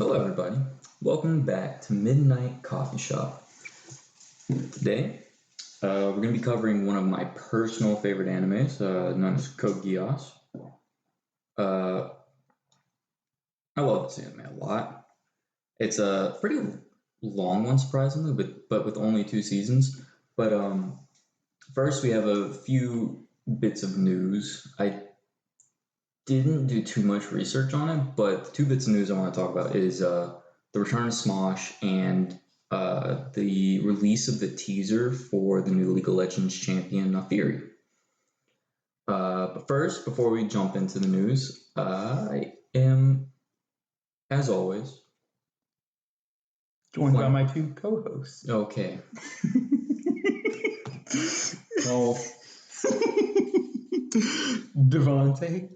Hello, everybody. Welcome back to Midnight Coffee Shop. Today, we're going to be covering one of my personal favorite animes, known as Code Geass. I love this anime a lot. It's a pretty long one, surprisingly, but with only 2 seasons. But first, we have a few bits of news. I didn't do too much research on it, but the 2 bits of news I want to talk about is the return of Smosh and the release of the teaser for the new League of Legends champion, Fury. But first, before we jump into the news, I am, as always, joined by my 2 co-hosts. Okay. Oh. Devontae.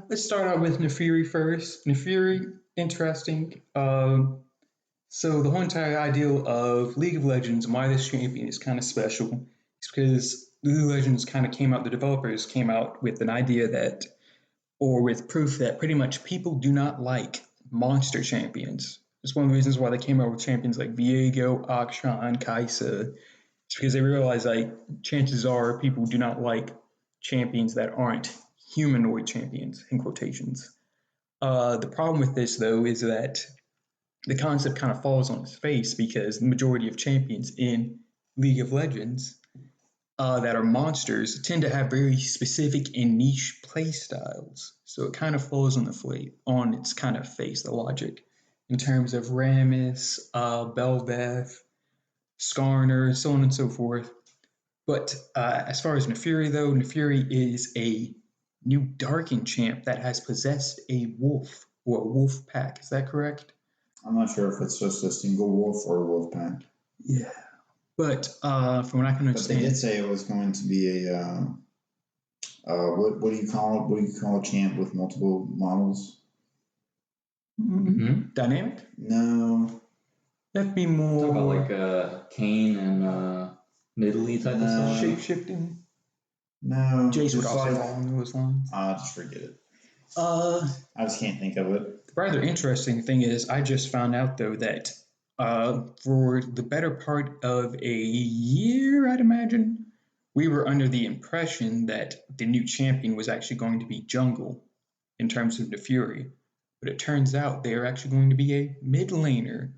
Let's start out with Neferi first. Neferi, interesting. So the whole entire ideal of League of Legends and why this champion is kind of special is because League of Legends kind of the developers came out with an idea that, or with proof that pretty much people do not like monster champions. It's one of the reasons why they came out with champions like Viego, Akshan, Kai'Sa. It's because they realized chances are people do not like champions that aren't humanoid champions, in quotations. The problem with this, though, is that the concept kind of falls on its face because the majority of champions in League of Legends that are monsters tend to have very specific and niche play styles. So it kind of falls on its kind of face, the logic, in terms of Rammus, Bel'Veth, Skarner, so on and so forth. But as far as Neferi, though, Neferi is a new Darkin champ that has possessed a wolf or a wolf pack. Is that correct? I'm not sure if it's just a single wolf or a wolf pack. Yeah. But from what I can understand, but they did say it was going to be a what do you call it? What do you call a champ with multiple models? Mm-hmm. Dynamic? No. That'd be more talk about like Kane and Nidalee type of stuff. Shape shifting. No. Jace would also fall along those lines. Just forget it. I just can't think of it. The rather interesting thing is, I just found out though that for the better part of a year, I'd imagine, we were under the impression that the new champion was actually going to be jungle in terms of Neferi. But it turns out they are actually going to be a mid laner,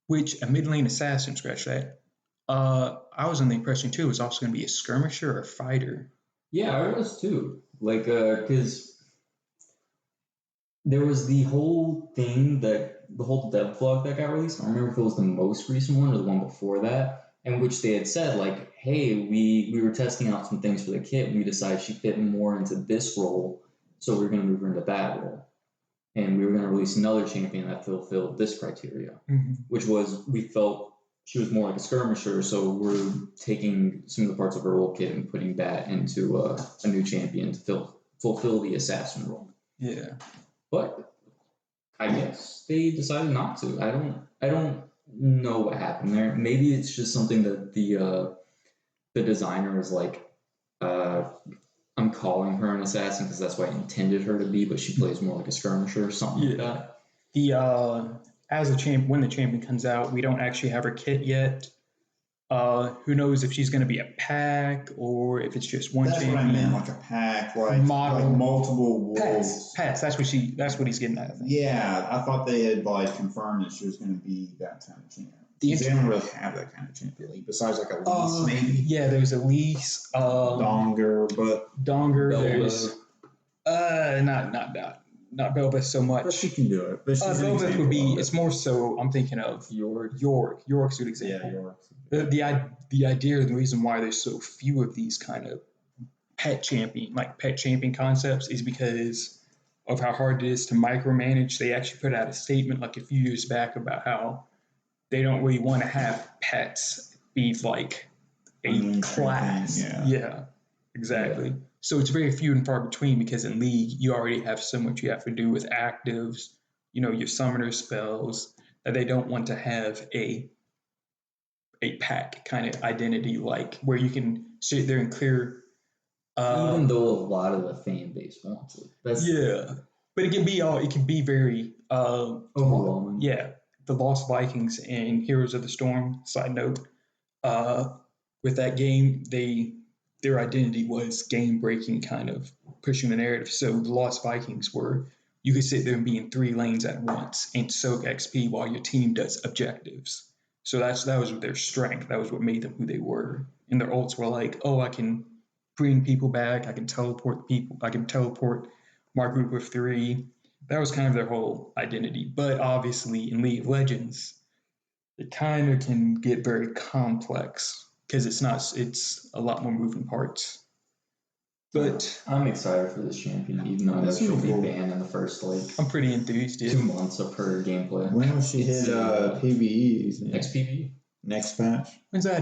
which a mid lane assassin, scratch that. I was under the impression too it was also going to be a skirmisher or a fighter. Yeah, I was too. Like, because there was the whole thing the whole dev blog that got released. I don't remember if it was the most recent one or the one before that, in which they had said, like, hey, we were testing out some things for the kit and we decided she fit more into this role, so we were going to move her into that role. And we were going to release another champion that fulfilled this criteria, which was, we felt she was more like a skirmisher, so we're taking some of the parts of her old kit and putting that into a new champion to fulfill the assassin role. Yeah. But I guess they decided not to. I don't know what happened there. Maybe it's just something that the designer is like, I'm calling her an assassin because that's what I intended her to be, but she plays more like a skirmisher or something like that. When the champion comes out, we don't actually have her kit yet. Who knows if she's going to be a pack or if it's just one champion. That's what I meant, like a pack, like multiple wolves. Pets. That's what he's getting at, I think. Yeah, I thought they had confirmed that she was going to be that kind of champion. They don't really have that kind of champion, like, besides like a Lease, maybe. Yeah, there's a Lease. Donger. There's not Bel'Veth so much. But she can do it. But Bel'Veth would be. It's more so. I'm thinking of York's a good example. Yeah, York. The idea, the reason why there's so few of these kind of pet champion concepts is because of how hard it is to micromanage. They actually put out a statement like a few years back about how they don't really want to have pets be like a class. Yeah, exactly. Yeah. So it's very few and far between because in League, you already have so much you have to do with actives, your summoner spells, that they don't want to have a pack kind of identity, like where you can sit there and clear. Even though a lot of the fan base wants it. but it can be very Overwhelming. yeah. The Lost Vikings and Heroes of the Storm. Side note, with that game, their identity was game breaking, kind of pushing the narrative. So the Lost Vikings were you could sit there and be in 3 lanes at once and soak XP while your team does objectives. So that was their strength. That was what made them who they were. And their ults were like, oh, I can bring people back. I can teleport people. I can teleport my group of 3. That was kind of their whole identity. But obviously, in League of Legends, it kind of can get very complex because it's a lot more moving parts. But I'm excited for this champion, even though That's she'll be cool. banned in the first I'm pretty enthused. 2 months of her gameplay. When will she hit PvEs? Next PvE? Next patch? When's that?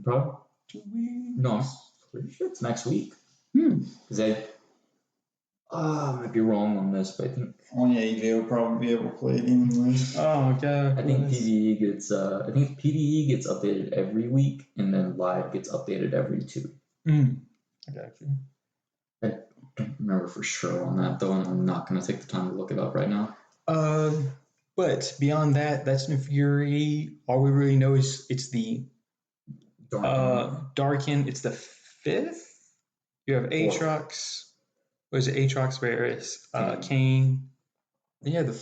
Probably. 2 weeks? No, I'm pretty sure it's next week. Hmm. I might be wrong on this, but I think Oh yeah, EJ will probably be able to play it anyway. Oh my god. I think PvE gets updated every week, and then live gets updated every 2. I got you. I don't remember for sure on that though, and I'm not gonna take the time to look it up right now. But beyond that, that's New Fury. All we really know is it's the Darkin. It's the 5th. You have Aatrox. What is it? Aatrox, Varus, Kane. Yeah, the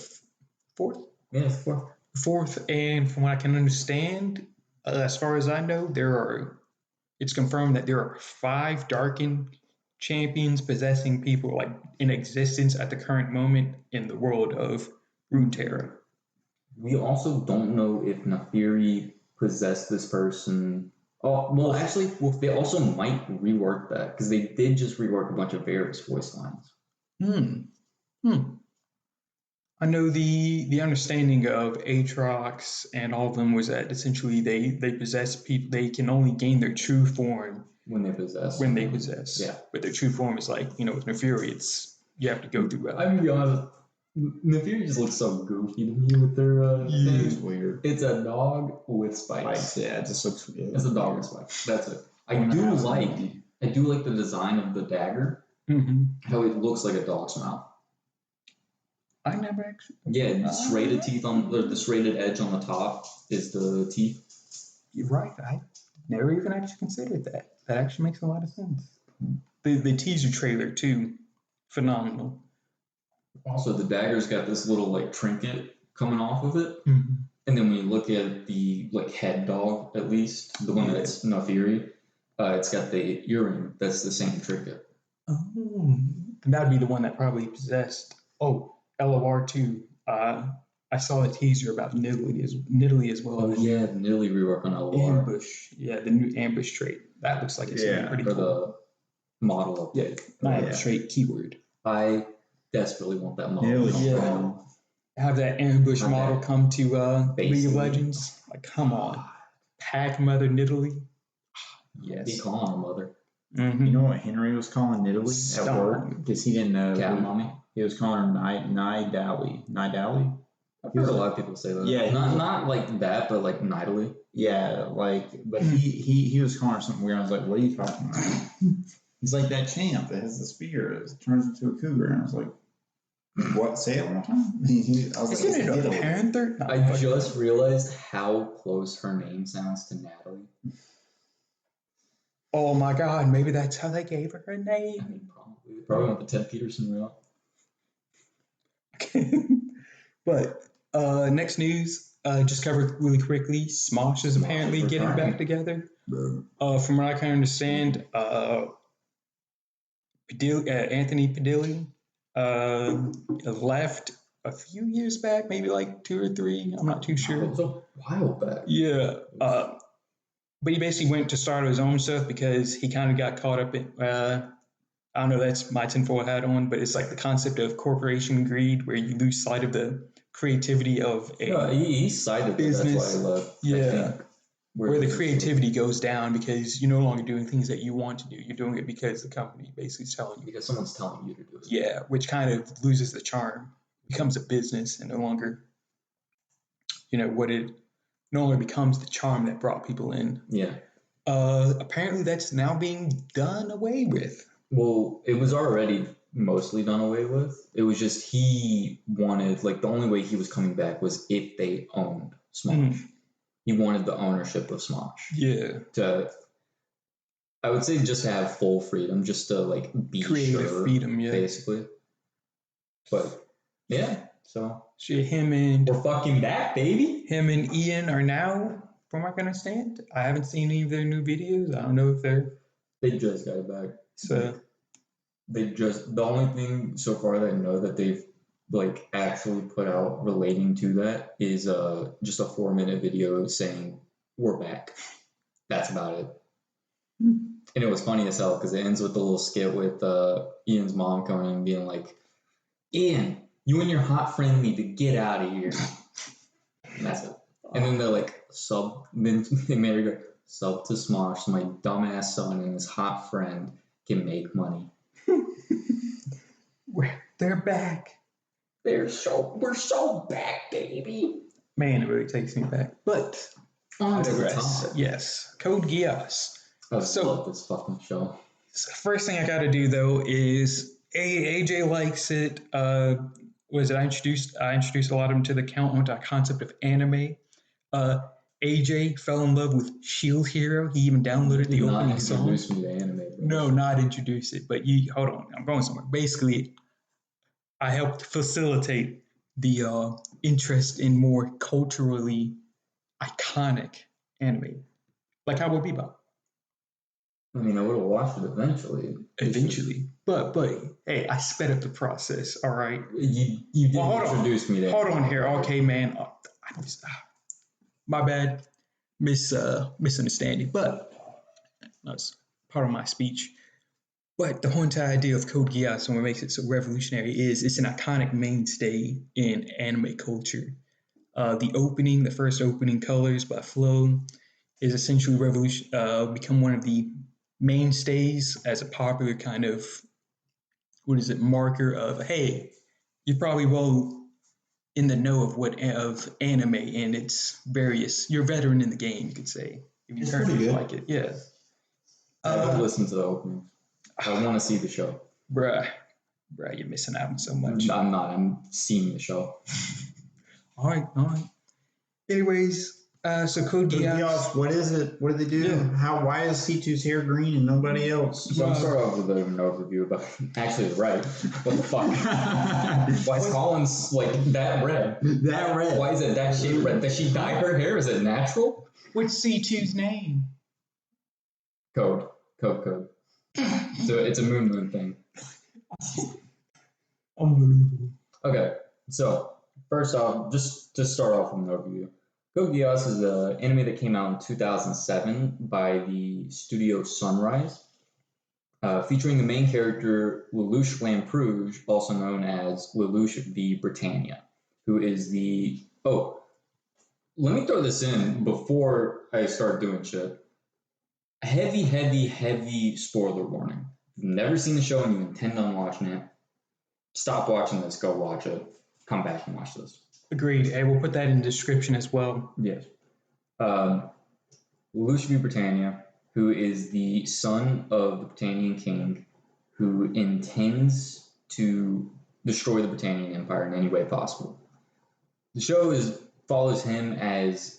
4th. Yeah, it's 4th. 4th, and from what I can understand, as far as I know, it's confirmed that there are 5 Darkin champions possessing people like in existence at the current moment in the world of Runeterra. We also don't know if Neferi possessed this person. Oh, well, actually, they also might rework that because they did just rework a bunch of Varus voice lines. I know the understanding of Aatrox and all of them was that essentially they possess people. They can only gain their true form when they possess. Yeah. But their true form is like, with Neferi, you have to go through. I'm gonna be honest. Neferi just looks so goofy to me with their thing. It's weird. It's a dog with spikes. Yeah, it just looks weird. It's a dog with spikes. That's it. I do like the design of the dagger. How it looks like a dog's mouth. I never actually. Yeah, the serrated teeth the serrated edge on the top is the teeth. You're right. I never even actually considered that. That actually makes a lot of sense. The teaser trailer too, phenomenal. Also, the dagger's got this little like trinket coming off of it, and then when you look at the head dog, at least the one that's Neferi, it's got the earring. That's the same trinket. Oh, that'd be the one that probably possessed. Oh, LOR 2. I saw a teaser about Nidalee as well. Oh yeah, the Nidalee rework on LOR. Ambush. Yeah, the new ambush trait. That looks like it's gonna be pretty cool. The model update. Yeah, ambush trait keyword. I desperately want that model. Have that ambush model come to League of Legends. Like, come on. Pack Mother Nidalee. Yes. Be calling her mother. You know what Henry was calling Nidalee at work? Because he didn't know. Cat mommy. He was calling her Nidalee. Nidalee? I've heard a lot of people say that. Yeah. Not like that, but like Nidalee. Yeah, but he was calling her something weird. I was like, what are you talking about? He's like that champ that has the spear. It turns into a cougar. And I was like, what? Say it one more time? Isn't it a panther? I just realized how close her name sounds to Natalie. Oh my god, maybe that's how they gave her name. I mean, probably went the Ted Peterson route. But next news, just covered really quickly. Smosh is apparently getting back together. From what I can understand, Anthony Padilla left a few years back, maybe like 2 or 3. I'm not too sure. It was a while back. Yeah. But he basically went to start his own stuff because he kind of got caught up in, I don't know, that's my tinfoil hat on, but it's like the concept of corporation greed where you lose sight of the creativity of a he cited business. That's why I love. Yeah. Where the creativity goes down because you're no longer doing things that you want to do. You're doing it because the company basically is telling you. Because someone's telling you to do it. Yeah, which kind of loses the charm. Becomes a business and no longer, what it no longer becomes the charm that brought people in. Yeah. Apparently that's now being done away with. Well, it was already mostly done away with. It was just he wanted, like, the only way he was coming back was if they owned Smosh. He wanted the ownership of Smosh. Yeah. To, I would say, just to have full freedom, just to like be Creative sure, freedom, yeah. basically. But yeah, so Shit, we're fucking back, baby. him and Ian are now, from what I can understand. I haven't seen any of their new videos. I don't know if they just got it back. So the only thing so far that I know that they've like actually put out relating to that is just a 4-minute video saying we're back. That's about it. And it was funny as hell because it ends with a little skit with Ian's mom coming in and being like, Ian, you and your hot friend need to get out of here. And that's it. And then they're like, then they made her go, sub to Smosh so my dumbass son and his hot friend can make money. they're back. We're so back, baby. Man, it really takes me back. But on to the top. Yes, Code Geass. I love this fucking show. So first thing I got to do though is AJ likes it. I introduced a lot of him to the account on the concept of anime. AJ fell in love with Shield Hero. He even downloaded the opening song. Introduce me to anime. Bro. No, not introduce it. But you hold on, I'm going somewhere. Basically, I helped facilitate the interest in more culturally iconic anime, like Cowboy Bebop. I mean, I would have watched it eventually. But hey, I sped up the process. All right. You didn't introduce me to. Hold on here. Okay, man. My bad. Misunderstanding. But that's part of my speech. But the whole entire idea of Code Geass and what makes it so revolutionary is it's an iconic mainstay in anime culture. The first opening, Colors by Flow, is essentially become one of the mainstays as a popular kind of marker of, hey, you're probably well in the know of anime and its various. You're a veteran in the game, you could say. If you heard it like it, yeah. I haven't listened to the opening. I want to see the show. Bruh, you're missing out on so much. I'm not. I'm seeing the show. All right. Anyways, so Code Geass. What is it? What do they do? Yeah. Why is C2's hair green and nobody else? So I'm start off with an overview about. Actually, right. What the fuck? Why is Collins like that red? That red. Why is it that shade red? Does she dye her hair? Is it natural? What's C2's name? Code. So it's a moon thing. Unbelievable. Okay, so first off, just to start off with an overview, Code Geass is an anime that came out in 2007 by the studio Sunrise, featuring the main character Lelouch Lamperouge, also known as Lelouch the Britannia, who is the... Oh, let me throw this in before I start doing shit. Heavy spoiler warning. If you've never seen the show and you intend on watching it, stop watching this, go watch it, come back and watch this. Agreed. Hey, we'll put that in the description as well. Yes. Lelouch v. Britannia, who is the son of the Britannian king, who intends to destroy the Britannian Empire in any way possible. The show follows him as...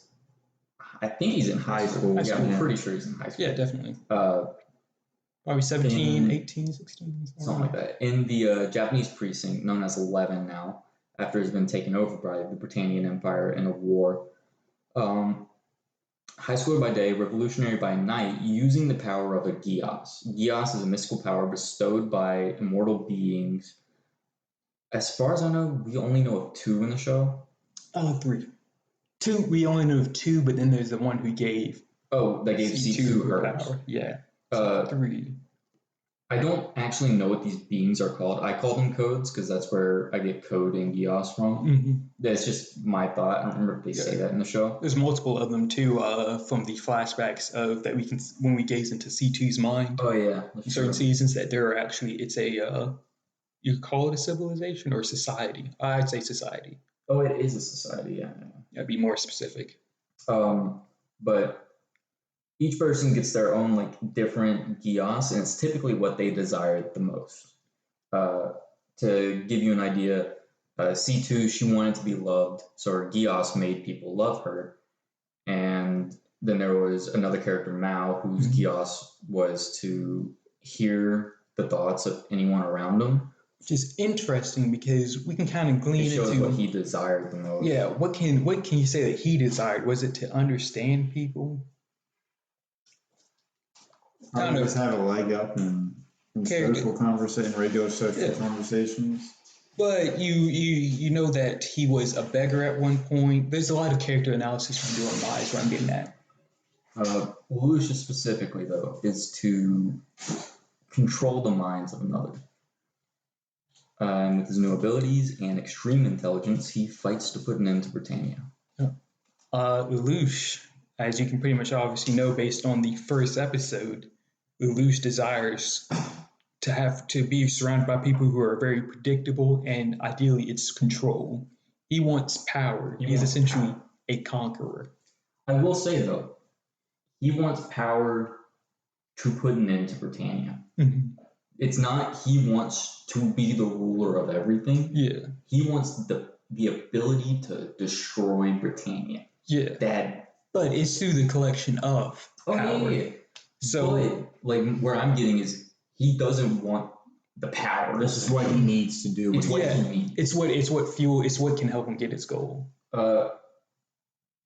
I think he's in high school. I'm pretty sure he's in high school. Yeah, definitely. Probably 17, 18, 16. Something like that. In the Japanese precinct, known as 11 now, after it's been taken over by the Britannian Empire in a war. High schooler by day, revolutionary by night, using the power of a Geass. Geass is a mystical power bestowed by immortal beings. As far as I know, we only know of 2 in the show. 3. 2, we only know of 2, but then there's the one who gave. Oh, that gave C2 hers. Power. Yeah. 3. I don't actually know what these beings are called. I call them codes because that's where I get code and Geass from. Mm-hmm. That's just my thought. I don't remember if they say that in the show. There's multiple of them too, from the flashbacks of that we can when we gaze into C2's mind. Oh yeah, in certain seasons that there are actually it's a you could call it a civilization or a society. I'd say society. Oh, it is a society. Yeah. I'd be more specific. But each person gets their own like different Geass, and it's typically what they desire the most. To give you an idea, C2, she wanted to be loved, so her Geass made people love her. And then there was another character, Mao, whose Geass was to hear the thoughts of anyone around him. Which is interesting because we can kind of glean It shows into what he desired the most. Yeah, what can you say that he desired? Was it to understand people? I just have a leg up in social conversation, regular social conversations. But you know that he was a beggar at one point. There's a lot of character analysis from doing lies where I'm getting at. Lucius specifically, though, is to control the minds of another. And with his new abilities and extreme intelligence, he fights to put an end to Britannia. Lelouch, as you can pretty much obviously know based on the first episode, Lelouch desires to have to be surrounded by people who are very predictable, and ideally it's control. He wants power. He's essentially a conqueror. I will say, though, he wants power to put an end to Britannia. Mm-hmm. It's not he wants to be the ruler of everything. Yeah. He wants the ability to destroy Britannia. Yeah. But it's through the collection of power. Yeah. So, like, where I'm getting is he doesn't want the power. This is what he needs to do. It's what he needs. It's what can help him get his goal. There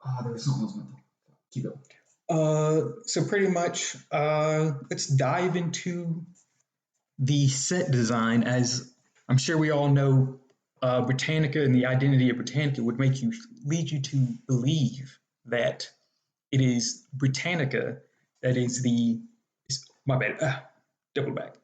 was something I was going to talk about. Keep going. So pretty much, let's dive into the set design. As I'm sure we all know, Britannica and the identity of Britannica would lead you to believe that it is Britannica that is double back.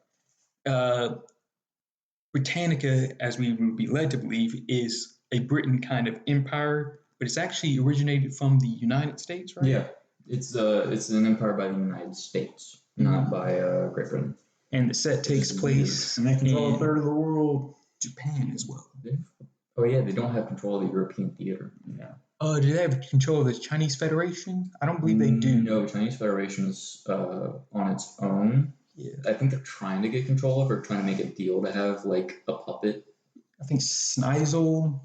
Britannica, as we would be led to believe, is a Britain kind of empire, but it's actually originated from the United States, right? Yeah, it's an empire by the United States, not by Great Britain. And the set takes place and they control a third of the world. Japan as well. Oh yeah, they don't have control of the European theater. Yeah. Do they have control of the Chinese Federation? I don't believe they do. No, Chinese Federation is on its own. Yeah. I think they're trying to get control of, or trying to make a deal to have like a puppet. I think Schneisel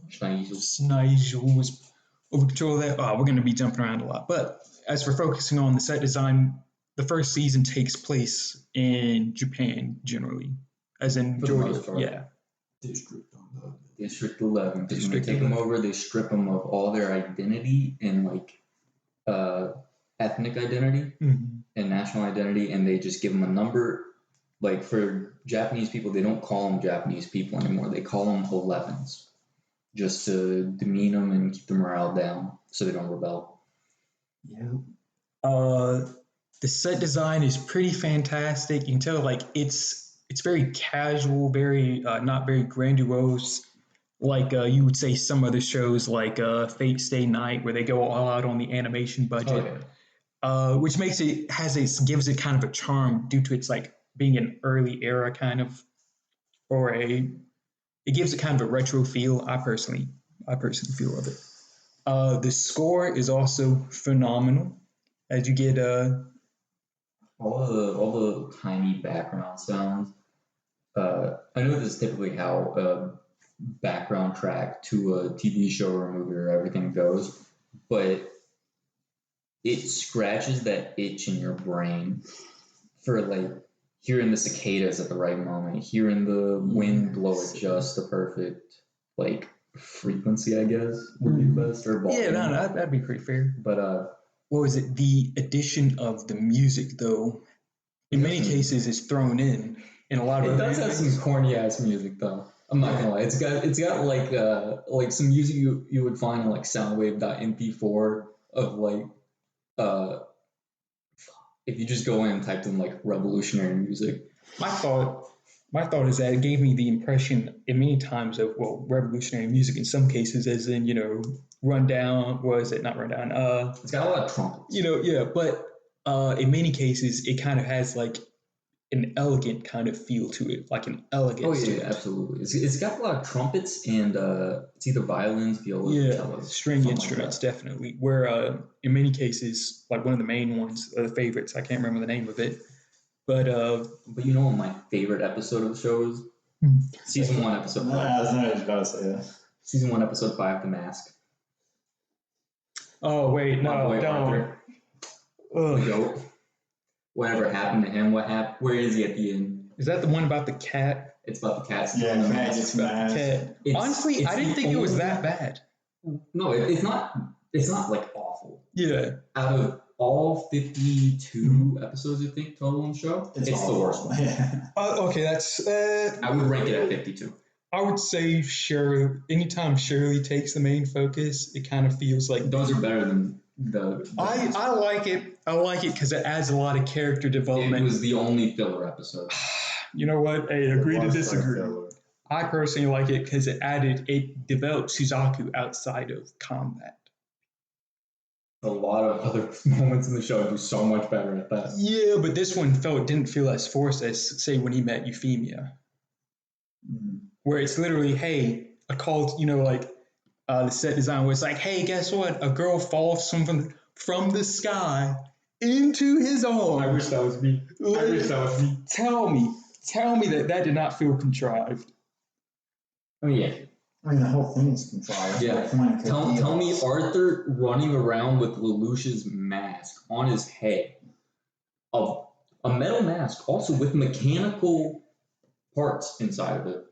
was over control of that. We're going to be jumping around a lot. But as for focusing on the set design, the first season takes place in Japan generally, as in majority. Yeah. District 11. Because when they take them over, they strip them of all their identity and like ethnic identity and national identity, and they just give them a number. Like for Japanese people, they don't call them Japanese people anymore. They call them 11s, just to demean them and keep the morale down so they don't rebel. Yeah. The set design is pretty fantastic. You can tell like it's very casual, very not very grandiose. Like you would say some other shows like Fate Stay Night, where they go all out on the animation budget, which gives it kind of a charm due to its like being an early era kind of, it gives it kind of a retro feel. I personally feel of it. The score is also phenomenal, as you get all the tiny background sounds. I know this is typically how a background track to a TV show or a movie or everything goes, but it scratches that itch in your brain for like hearing the cicadas at the right moment, hearing the wind blow at just the perfect like frequency, I guess would be best, or volume. Yeah, no, that'd be pretty fair. But what was it? The addition of the music, though, in many cases, is thrown in a lot of. It does have some corny ass music, though. I'm not gonna lie. It's got like some music you would find on like soundwave.mp4 of like if you just go in and type in like revolutionary music. My thought is that it gave me the impression in many times of revolutionary music in some cases, as in rundown. Was it not rundown? It's got a lot of trumpets. But in many cases it kind of has like an elegant kind of feel to it, like an elegant. Oh yeah, absolutely. It's got a lot of trumpets and it's either violins, violas, cellos, string instruments, like definitely. Where in many cases, like one of the main ones, the favorites, I can't remember the name of it, but you know what my favorite episode of the show is? Season 1, episode 5. I was not about to say that. Season 1, episode 5, The Mask. Oh wait, My no, boy don't. Arthur. The goat. Whatever happened to him? What happened? Where is he at the end? Is that the one about the cat? It's about the cat. Yeah, stealing the cat mask. gets mad. Cat. Honestly, it's I didn't the think it was only- that bad. No, it's not. It's not like awful. Yeah. Out of all 52 episodes, I think total on the show, it's the awful. worst one. Yeah. Okay, that's. I would rank it at 52. I would say Shirley. Anytime Shirley takes the main focus, it kind of feels like. Those are better than the. I like it. I like it because it adds a lot of character It development. was the only filler episode. You know what? Hey, agree It to was disagree. filler. I personally like it because it developed Suzaku outside of combat. A lot of other moments in the show do so much better at that. Yeah, but this one didn't feel as forced as say when he met Euphemia, where it's literally, hey, a call, like the set design where it's like, hey, guess what? A girl falls from the sky into his arms. I wish that was me. I wish that was me. Tell me that did not feel contrived. I mean, yeah. I mean, the whole thing is contrived. Yeah. The point could be Tell me else. Arthur running around with Lelouch's mask on his head. A metal mask, also with mechanical parts inside of it,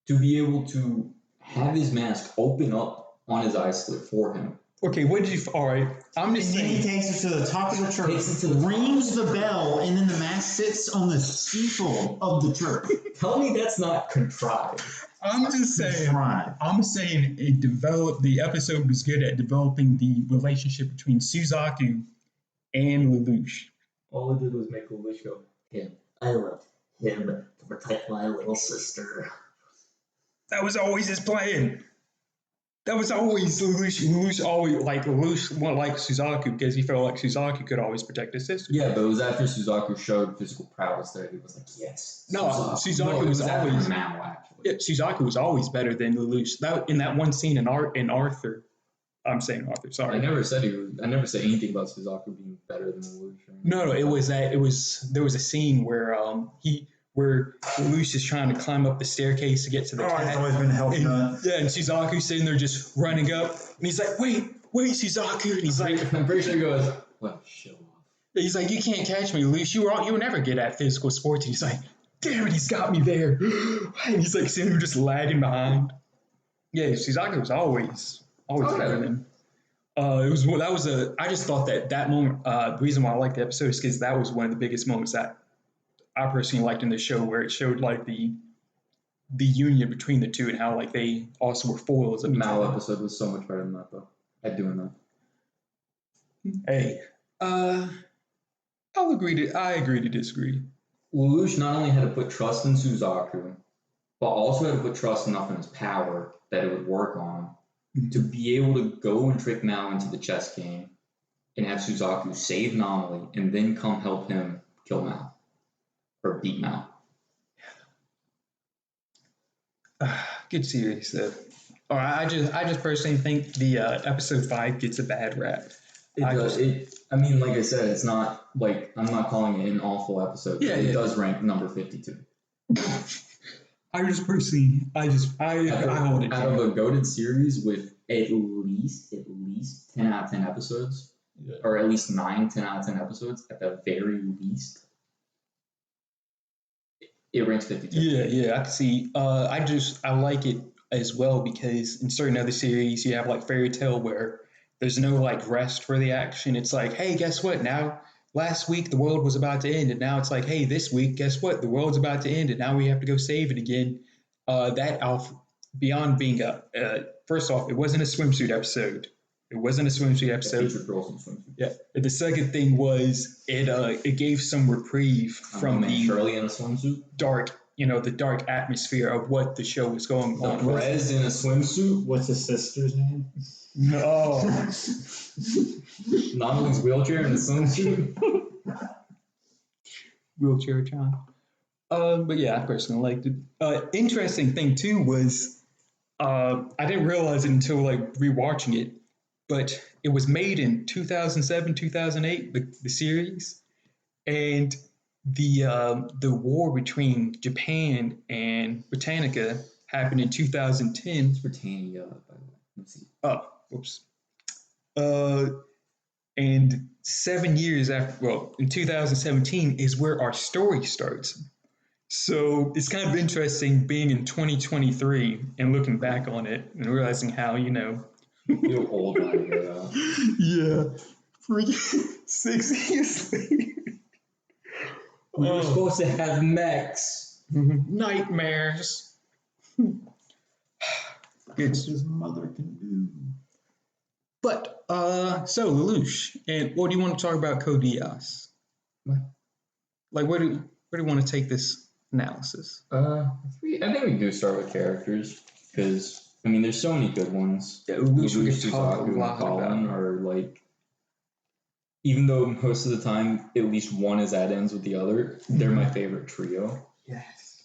to be able to have his mask open up on his eye slit for him. Okay, what did you? All right, I'm just And then he saying. takes her to the top of the church, Takes it to the rings the bell, and then the mask sits on the steeple of the church. Tell me that's not contrived. I'm just saying. Right. I'm saying it developed. The episode was good at developing the relationship between Suzaku and Lelouch. All it did was make Lelouch go, him. I love him to protect my little sister. That was always his plan. That was always Lelouch. Lelouch won't like Suzaku because he felt like Suzaku could always protect his sister. Yeah, but it was after Suzaku showed physical prowess that he was like, yes. No, Suzaku it was after always- Mao, actually. Yeah, Suzaku was always better than Lelouch. In that one scene in Arthur, I'm saying Arthur. Sorry. I never said anything about Suzaku being better than Lelouch. No, there was a scene where Lelouch is trying to climb up the staircase to get to the Oh, cat. it's always been helping. And Suzaku's sitting there just running up, and he's like, "Wait, Suzaku!" And he's like, I'm pretty sure he goes, well, show off. "You can't catch me, Lelouch. You were never good at physical sports." And he's like, "Damn it, he's got me there." And he's like sitting there just lagging behind. Yeah, Suzaku was always better than. I just thought that moment. The reason why I liked the episode is because that was one of the biggest moments that I personally liked in the show, where it showed like the union between the two and how like they also were foils The of each Mao other. episode was so much better than that, though. At doing that. Hey, I agree to disagree. Lelouch not only had to put trust in Suzaku, but also had to put trust enough in his power that it would work on him to be able to go and trick Mao into the chess game and have Suzaku save Nomley and then come help him kill Mao. Or beat Mao. Good series though. All right, I just personally think the episode 5 gets a bad rap. Like I said, it's not like I'm not calling it an awful episode. Yeah, it yeah. does rank number 52. I hold it. Out of a goated series with at least 10 out of 10 episodes, or at least 10 out of 10 episodes at the very least, it ranks 52. Yeah, I can see. I like it as well because in certain other series you have like Fairy Tale where there's no like rest for the action. It's like, hey, guess what? Now last week the world was about to end, and now it's like, hey, this week, guess what? The world's about to end, and now we have to go save it again. Beyond being first off, it wasn't a swimsuit episode. It wasn't a swimsuit episode. Featured girls in swimsuits. Yeah. The second thing was it gave some reprieve from the Shirley in a swimsuit. the dark atmosphere of what the show was going The on. Perez in a swimsuit. What's his sister's name? No. Nomley's wheelchair in a swimsuit. Wheelchair child. But yeah, I personally liked it. Interesting thing too was I didn't realize it until like rewatching it, but it was made in 2007, 2008, the series, and the war between Japan and Britannica happened in 2010. It's Britannia, by the way. Let's see. Oh, whoops. Uh, and 7 years after, well, in 2017 is where our story starts. So it's kind of interesting being in 2023 and looking back on it and realizing how, You're old out here, though. yeah, freaking 6 years later. We were supposed to have mechs. Nightmares. It's his mother can do. But, so Lelouch, and what do you want to talk about Code Geass? What? Like, where do you want to take this analysis? I think we do start with characters because I mean, there's so many good ones. Yeah, Lelouch, we Lelouch, could talk a Suzaku, lot and Colin about. are like, even though most of the time at least one is at ends with the other, they're my favorite trio Yes.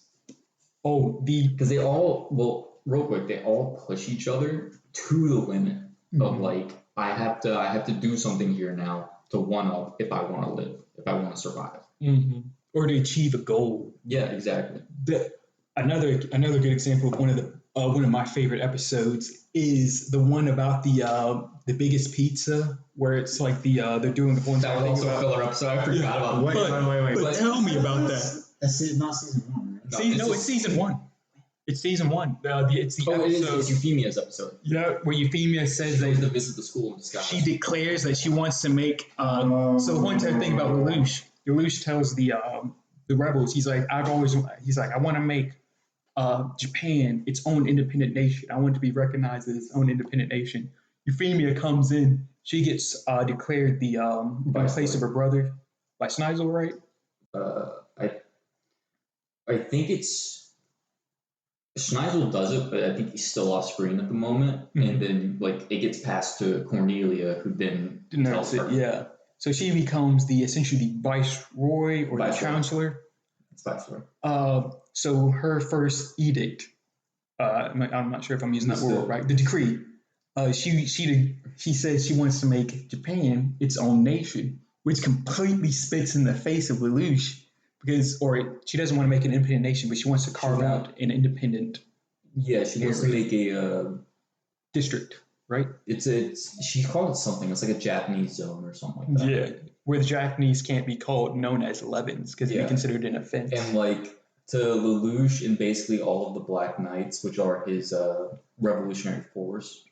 Oh, because they all, well, real quick, they all push each other to the limit of like, I have to do something here now to one up if I want to live, if I want to survive. Or to achieve a goal. Yeah, exactly. Another good example of one of my favorite episodes is the one about the biggest pizza, where it's like they're doing the whole That entire was thing also a about. filler episode. I forgot about Wait, that. But tell me about that. That's not season one, right? No, It's season one. It's season one. It's the Oh, it is. episode. It's Euphemia's episode. Yeah, where Euphemia says She goes to that visit the school in disguise. she declares that she wants to make. So the whole entire thing about Lelouch tells the rebels, he's like, I want to make Japan its own independent nation. I want it to be recognized as its own independent nation. Euphemia comes in. She gets declared the place of her brother by Snizel, right? I think it's Schneisel does it, but I think he's still off screen at the moment. And then like it gets passed to Cornelia, who then tells her. Yeah. So she becomes essentially the viceroy or the chancellor. It's viceroy. So her first edict, I'm not sure if I'm using that word right. The decree. She says she wants to make Japan its own nation, which completely spits in the face of Lelouch she doesn't want to make an independent nation, but she wants to carve out an independent. Yeah, she wants to make a district, right? She called it something. It's like a Japanese zone or something like that. Yeah, where the Japanese can't be known as Levins because it'd be considered an offense. And like to Lelouch and basically all of the Black Knights, which are his revolutionary force,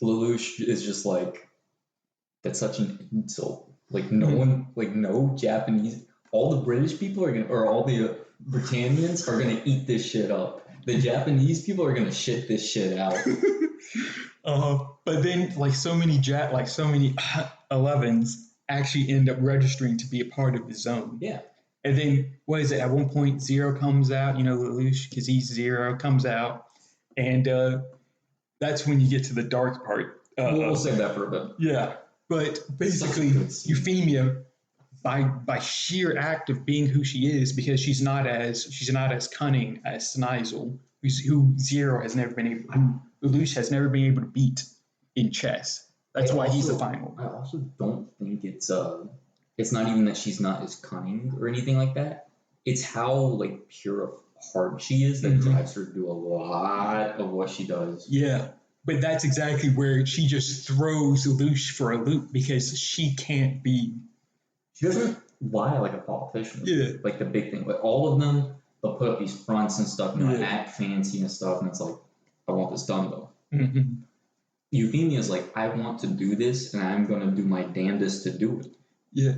Lelouch is just like, that's such an insult. Like no Japanese, all the British people or all the Britannians are gonna eat this shit up. The Japanese people are gonna shit this shit out. But then so many 11s actually end up registering to be a part of the zone. Yeah. And then what is it? At one point, Zero comes out. Lelouch, because he's Zero, comes out, and that's when you get to the dark part. We'll save that for a bit. Yeah, but basically, Euphemia, by sheer act of being who she is, because she's not as cunning as Snizel, who Zero has never been able, who Lelouch has never been able to beat in chess. That's why he's the final. I also don't think it's not even that she's not as cunning or anything like that. It's how like pure of heart she is that drives her to do a lot of what she does. Yeah. But that's exactly where she just throws Lelouch for a loop because she can't be. She doesn't lie like a politician. Yeah. Like the big thing. Like all of them, they'll put up these fronts and stuff, act fancy and stuff, and it's like, I want this done though. Euphemia is like, I want to do this, and I'm going to do my damnedest to do it. Yeah.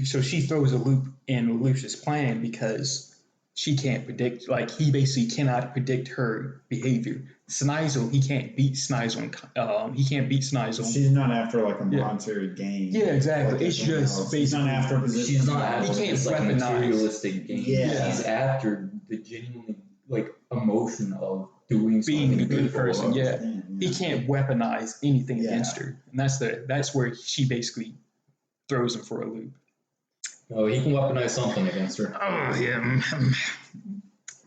So she throws a loop in Lelouch's plan because she can't predict, he basically cannot predict her behavior. Snizel, he can't beat Snizel. She's not after like a monetary gain. Yeah, exactly. It's just basically. She's not after a position. She's not after he can't like a weaponize. materialistic gain. Yeah. She's after the genuinely emotion of doing something. Being a good person. Yeah. Yeah. He can't weaponize anything against her, and that's where she basically throws him for a loop. Oh, he can weaponize something against her. Oh, yeah.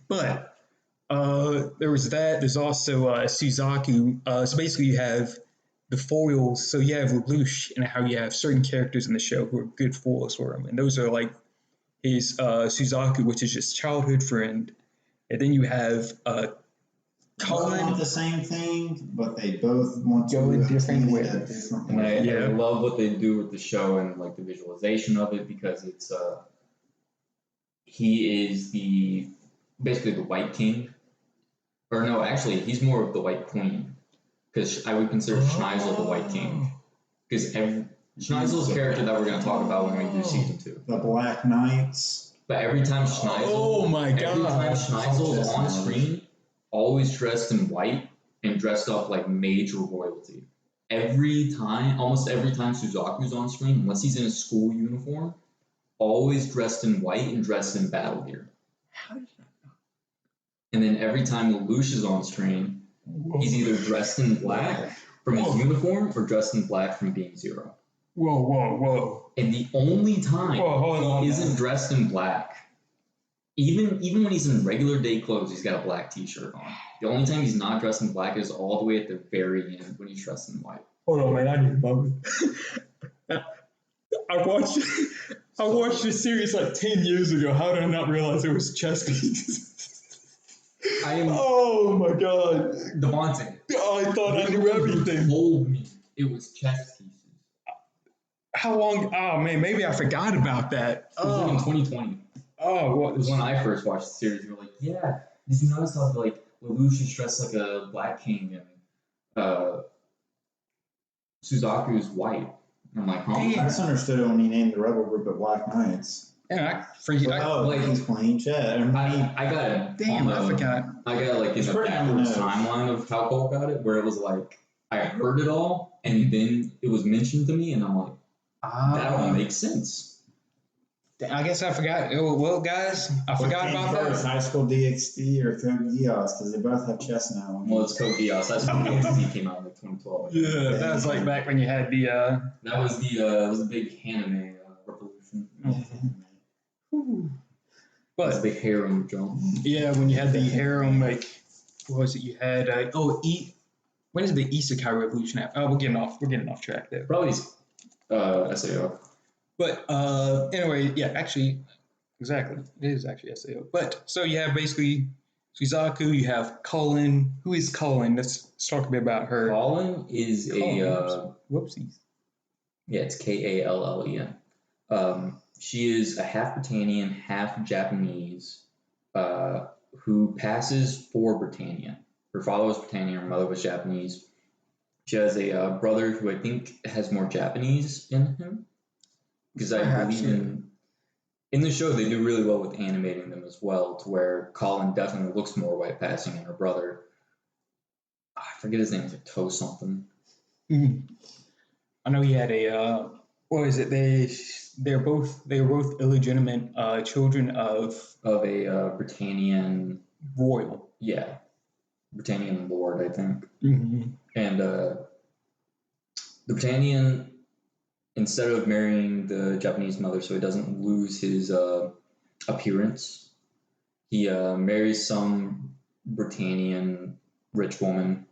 But there was that. There's also Suzaku. So basically you have the foils. So you have Lelouch and how you have certain characters in the show who are good foils for him. And those are is Suzaku, which is his childhood friend, and then you have Both Colin. want the same thing, but they both want to Go in different attain it ways. a different And way. I love what they do with the show and like the visualization of it because it's he is basically the White King, or no, actually he's more of the White Queen because I would consider Schneisel the White King because Schneisel's a character that we're going to talk about when we do season 2. The Black Knights. But every time Schneisel, Oh my every time god! Schneisel is on screen, always dressed in white and dressed up like major royalty. Almost every time Suzaku's on screen, unless he's in a school uniform, always dressed in white and dressed in battle gear. How did that? And then every time Lelouch is on screen, he's either dressed in black from his uniform or dressed in black from being Zero. Whoa! And the only time Hold on, he isn't dressed in black, even when he's in regular day clothes, he's got a black t-shirt on. The only time he's not dressed in black is all the way at the very end when he's dressed in white. Hold on, man! I need a moment. I watched this series like 10 years ago. How did I not realize it was chess pieces? Oh my god! Devontae. I thought I knew everything. Told me it was chess pieces. How long? Oh man, maybe I forgot about that. It was in 2020. Oh, what? It was when I first watched the series. We were like, yeah, did you notice how like Lelouch is dressed like a black king and Suzaku is white? And I'm like, huh? I misunderstood it when he named the rebel group the Black Knights. Yeah, He's playing chess. I got it. Damn, I forgot. I got like in It's the pretty backwards on the nose. timeline of how Cole got it, where it was like I heard it all, and then it was mentioned to me, and I'm like, that all makes sense. I guess I forgot. Oh, well, guys, I forgot about first, that. High School DxD or Code Geass, because they both have chess now. Well, it's Code Geass. That's when DxD came out in like 2012. Yeah, that was like back when you had the. That was the big anime revolution. That was a But big harem jump. yeah, when you had the harem, like, what was it? You had when is the Isekai revolution happen? Oh, we're getting off track there. Probably SAO. But anyway, yeah, actually, exactly, it is actually SAO. But so you have basically Suzaku, you have Colin. Who is Colin? Let's talk a bit about her. Colin is Whoopsies. Yeah, it's Kallen. She is a half Britannian, half Japanese, who passes for Britannian. Her father was Britannian, her mother was Japanese. She has a brother who I think has more Japanese in him. Because I believe in the show they do really well with animating them as well, to where Colin definitely looks more white passing than her brother. I forget his name, it's like Toe something. Mm-hmm. I know he had a what is it? They were both illegitimate children of a Britannian royal. Yeah, Britannian lord, I think. Mm-hmm. And the Britannian, instead of marrying the Japanese mother so he doesn't lose his appearance, he marries some Britannian rich woman.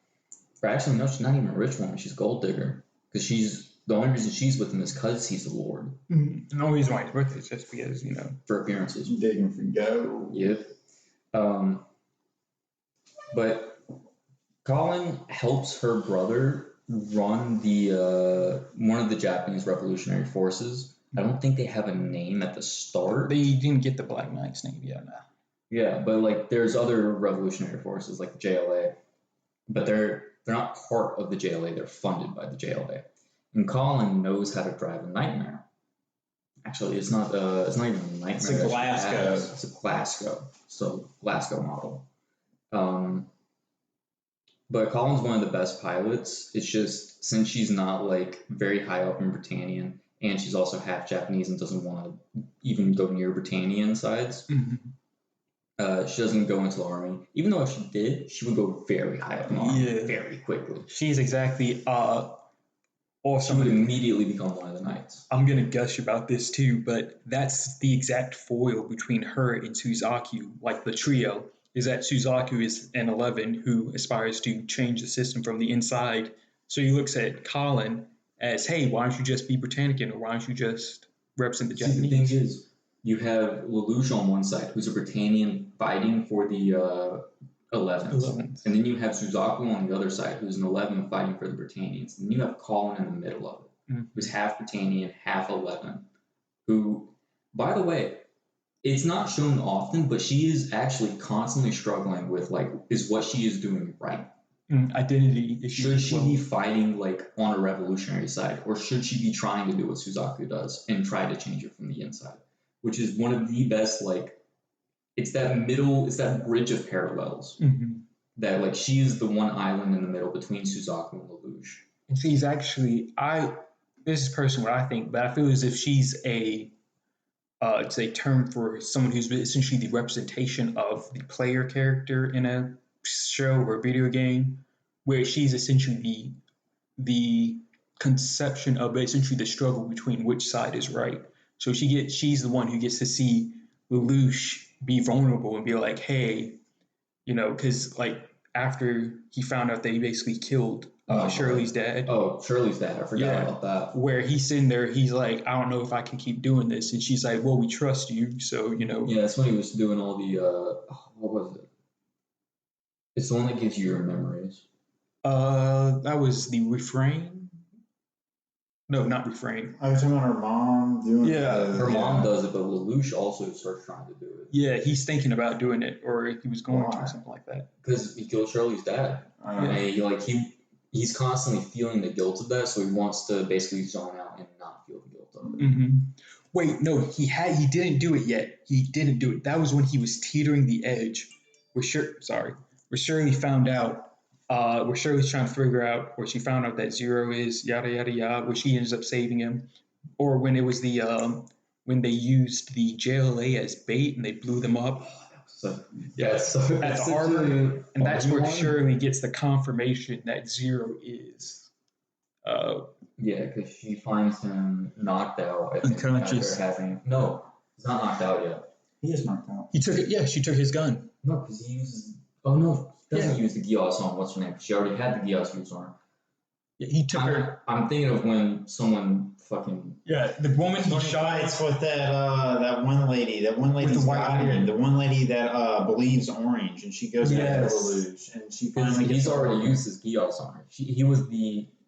Or actually, no, she's not even a rich woman. She's a gold digger. Because the only reason she's with him is because he's a lord. Mm-hmm. The only reason why he's with it is just because, for appearances. Digging for gold. Yep. But Colin helps her brother run the one of the Japanese revolutionary forces. I don't think they have a name at the start. They didn't get the Black Knight's name yet. No. Yeah, but like there's other revolutionary forces like the JLA, but they're not part of the JLA. They're funded by the JLA. And Colin knows how to drive a Nightmare. Actually, it's not even a Nightmare. It's a Glasgow. It's a Glasgow. So Glasgow model. But Colin's one of the best pilots. It's just since she's not like very high up in Britannian, and she's also half Japanese and doesn't want to even go near Britannian sides. Mm-hmm. She doesn't go into the army. Even though if she did, she would go very high up in the army very quickly. She's exactly awesome. She would immediately become one of the knights. I'm gonna gush about this too, but that's the exact foil between her and Suzaku, like the trio. Is that Suzaku is an 11 who aspires to change the system from the inside. So he looks at Colin as, hey, why don't you just be Britannican, or why don't you just represent the Japanese? See, the thing is, you have Lelouch on one side, who's a Britannian fighting for the 11s. And then you have Suzaku on the other side, who's an 11 fighting for the Britannians. And then you have Colin in the middle of it, who's half Britannian, half 11, who, by the way, it's not shown often, but she is actually constantly struggling with, like, is what she is doing right? Identity issues. Should she be fighting, like, on a revolutionary side, or should she be trying to do what Suzaku does and try to change it from the inside? Which is one of the best, like, it's that bridge of parallels. That, like, she is the one island in the middle between Suzaku and Lelouch. And she's actually, this is personally what I think, but I feel as if she's it's a term for someone who's essentially the representation of the player character in a show or a video game, where she's essentially the conception of essentially the struggle between which side is right. So she's the one who gets to see Lelouch be vulnerable and be like, hey, because like after he found out that he basically killed Shirley's dad. Oh, Shirley's dad. I forgot about that. Where he's sitting there, he's like, I don't know if I can keep doing this. And she's like, well, we trust you. So, Yeah, that's when he was doing all the, what was it? It's the one that gives you your memories. That was the refrain. No, not refrain. I was talking about her mom doing it. Her mom does it, but Lelouch also starts trying to do it. Yeah, he's thinking about doing it, or he was going to, or something like that. Because he killed Shirley's dad. And he's constantly feeling the guilt of that, so he wants to basically zone out and not feel the guilt of it. Wait, no, he didn't do it yet. He didn't do it. That was when he was teetering the edge. Where Shirley found out, where Shirley's trying to figure out, where she found out that Zero is yada yada yada, where she ends up saving him, or when it was the when they used the JLA as bait and they blew them up. At the harbor, and that's where Shirley gets the confirmation that Zero is. Because she finds him knocked out. I think unconscious. No, he's not knocked out yet. He is knocked out. He took it. Yeah, she took his gun. No, because he uses. Oh no, he doesn't use the Geass on what's her name. She already had the Geass used on her. Yeah, he took her. I'm thinking of when someone fucking. Yeah, the woman he shot. It's with that one lady. That one lady's daughter. The one lady that believes Orange, and she goes after Lelouch, and she finally. He's already used his Geass on her. He was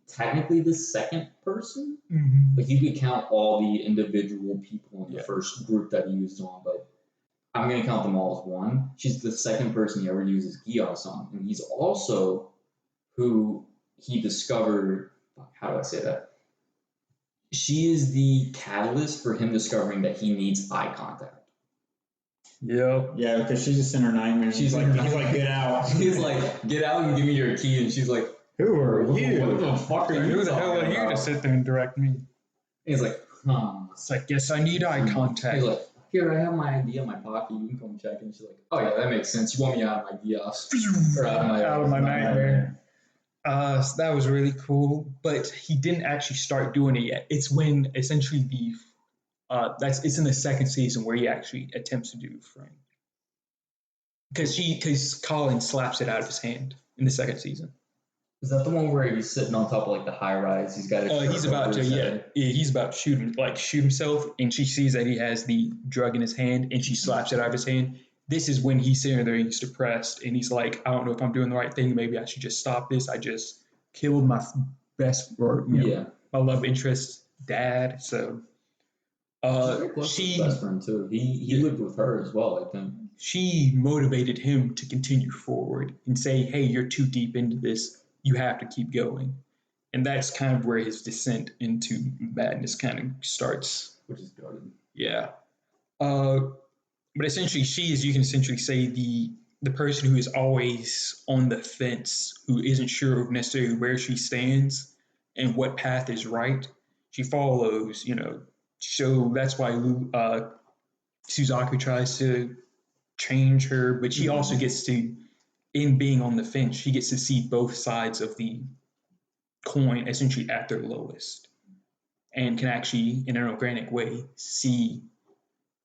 technically the second person. Like you could count all the individual people in the first group that he used on, but I'm gonna count them all as one. She's the second person he ever uses Geass on, and he's also who he discovered. How do I say that? She is the catalyst for him discovering that he needs eye contact. Yep. Yeah, because she's just in her nightmare. He's like, get out. He's like, get out and give me your key. And she's like, who are you? What the fuck are you? Who the hell are you to sit there and direct me? And he's like, It's like, yes, I need eye contact. He's like, here, I have my ID in my pocket. You can come check. And she's like, oh yeah, that makes sense. You want me out of my Geass. Or out of my nightmare. So that was really cool, but he didn't actually start doing it yet. It's when essentially it's in the second season where he actually attempts to do frame. Because Colin slaps it out of his hand in the second season. Is that the one where he's sitting on top of like the high rise? He's got he's about to he's about to shoot himself, and she sees that he has the drug in his hand, and she slaps it out of his hand. This is when he's sitting there, he's depressed, and he's like, I don't know if I'm doing the right thing. Maybe I should just stop this. I just killed my my love interest dad. So she best friend too. He lived with her as well, I think. She motivated him to continue forward and say, hey, you're too deep into this. You have to keep going. And that's kind of where his descent into madness kind of starts. Which is good. Yeah. But essentially, she is, you can essentially say, the person who is always on the fence, who isn't sure of necessarily where she stands and what path is right. She follows, so that's why Suzaku tries to change her, but she also gets to, in being on the fence, she gets to see both sides of the coin essentially at their lowest and can actually, in an organic way, see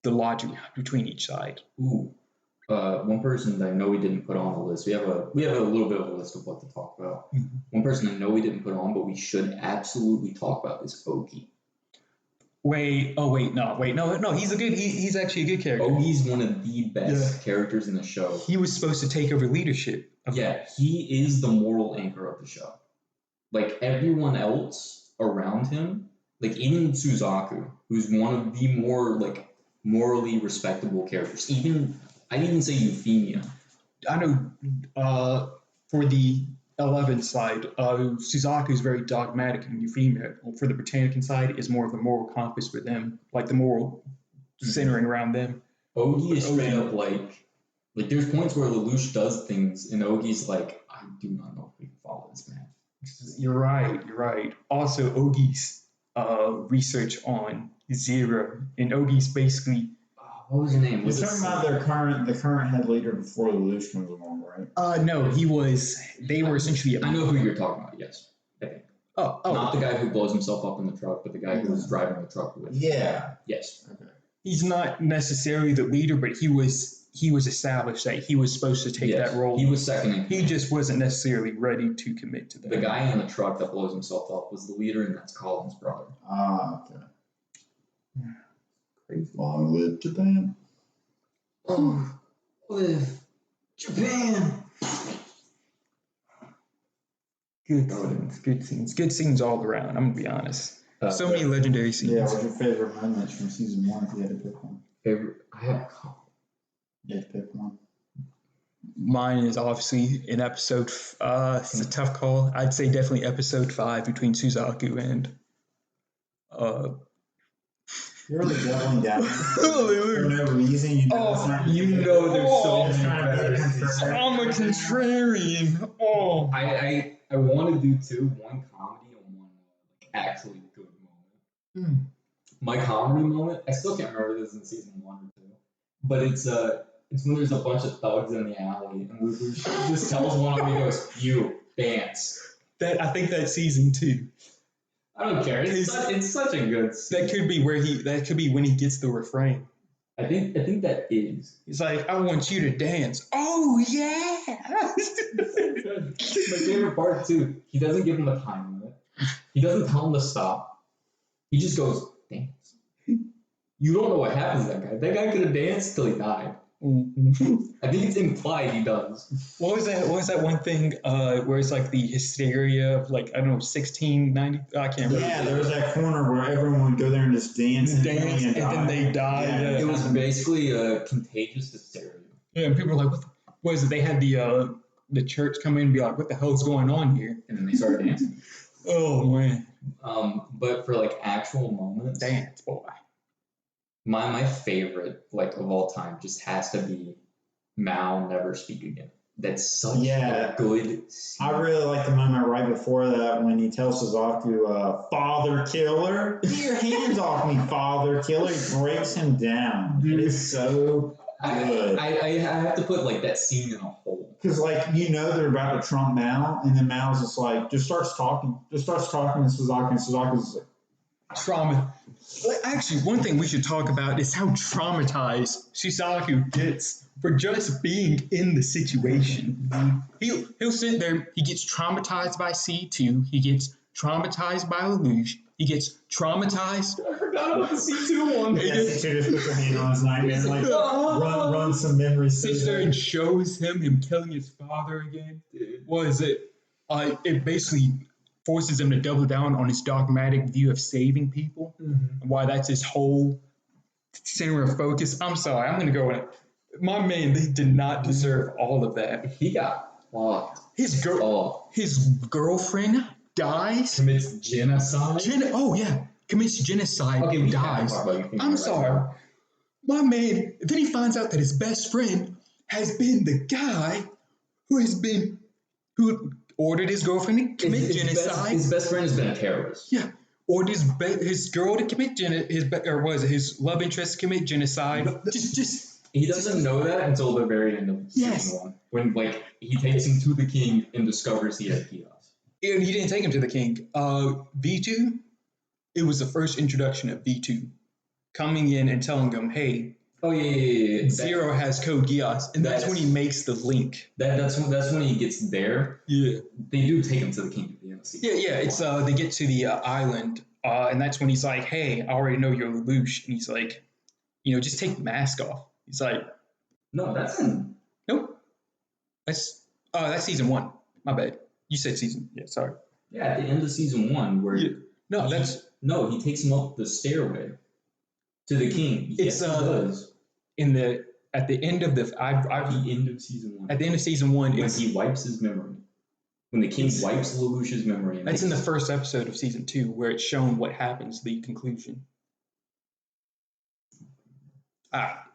the logic between each side. Ooh. One person that I know we didn't put on the list. We have a little bit of a list of what to talk about. One person I know we didn't put on, but we should absolutely talk about is Oki. Wait, no. He's a good. He's actually a good character. Ogie's one of the best characters in the show. He was supposed to take over leadership. Yeah, he is the moral anchor of the show. Like everyone else around him, like even Suzaku, who's one of the more like morally respectable characters. I'd even say Euphemia. I know. For the 11 side, Suzaku is very dogmatic, and Euphemia, for the Britannican side, is more of the moral compass for them, like the moral centering around them. Ogie is straight up like there's points where Lelouch does things, and Ogie's like, I do not know if we can follow this man. You're right. Also, Ogie's research on Zero, and Ogie's basically. What was his name? You're talking about the current head leader before Lelouch comes along, right? No, they were essentially. I know who you're talking about. Yes, I think. Oh. Not the guy who blows himself up in the truck, but the guy who was driving the truck with. Yeah. Yes. Okay. He's not necessarily the leader, but he was established that he was supposed to take that role. He was second in command. He just wasn't necessarily ready to commit to that. The guy in the truck that blows himself up was the leader, and that's Colin's brother. Ah, okay. Crazy. Long live Japan. Long live Japan. Good scenes all around. I'm gonna be honest. So many legendary scenes. Yeah, what's your favorite moments from season 1 if you had to pick one? I have. You had to pick one. Mine is obviously in episode. It's a tough call. I'd say definitely episode 5 between Suzaku and. You're really doubling down for no reason. You know, there's so many better. I'm a contrarian. Oh, I want to do two, one comedy and one actually good moment. My comedy moment, I still can't remember this in season 1 or 2, but it's when there's a bunch of thugs in the alley and Lelouch just tells one of them, he goes, "You dance." I think that's season 2. I don't care. It's such a good scene. That could be when he gets the refrain. I think that is. He's like, "I want you to dance." Oh yeah. My favorite part too. He doesn't give him a time limit. He doesn't tell him to stop. He just goes, "Dance." You don't know what happens to that guy. That guy could have danced till he died. I think it's implied he does. What was that one thing where it's like the hysteria of like, I don't know, 1690? I can't remember. Yeah, there was that corner where everyone would go there and just dance and then they died. Yeah. It was basically a contagious hysteria. Yeah, and people were like, what is it? They had the church come in and be like, "What the hell is going on here?" And then they started dancing. Oh man. But for like actual moments, Dance, boy. My favorite like of all time just has to be Mao Never Speak Again. That's such a good scene. I really like the moment right before that when he tells Suzaku, "Father killer, get your hands off me, father killer." He breaks him down. It is so good. I have to put like that scene in a hole. Because they're about to trump Mao, and then Mao's just starts talking to Suzaku, and Suzaku's like, trauma. Actually, one thing we should talk about is how traumatized Suzaku gets for just being in the situation. He'll sit there, he gets traumatized by C2, he gets traumatized by Lelouch, he gets traumatized. I forgot about the C2 one. Yeah, C2 just puts her hand on his knife and run some memories. Sits there and shows him killing his father again. It basically forces him to double down on his dogmatic view of saving people, and why that's his whole center of focus. I'm sorry, I'm going to go in. My man, they did not deserve all of that. He got fucked. His girlfriend dies. Commits genocide. Commits genocide Okay, and dies. I'm sorry. My man, then he finds out that his best friend has been the guy who ordered his girlfriend to commit genocide. His best friend has been a terrorist. Yeah. Ordered his girl to commit his love interest to commit genocide. He doesn't know that until the very end of season 1, when he takes him to the king and discovers he has Geass. He didn't take him to the king. V2, it was the first introduction of V2 coming in and telling him, "Hey, Zero has code Geass," and that's when he makes the link. That's when he gets there. Yeah, they do take him to the king at the end of season. Yeah. It's they get to the island And that's when he's like, "Hey, I already know you're Lelouch," and he's like, just take the mask off. He's like, No, that's in. "Nope, that's season 1. My bad. You said season. Yeah, sorry. Yeah, at the end of season 1, where No, he takes him up the stairway to the king. It's yes, he does. At the end of the The end of season 1. At the end of season 1, when he wipes his memory. When the king wipes Lelouch's memory. That's in the first episode of season 2, where it's shown what happens, the conclusion.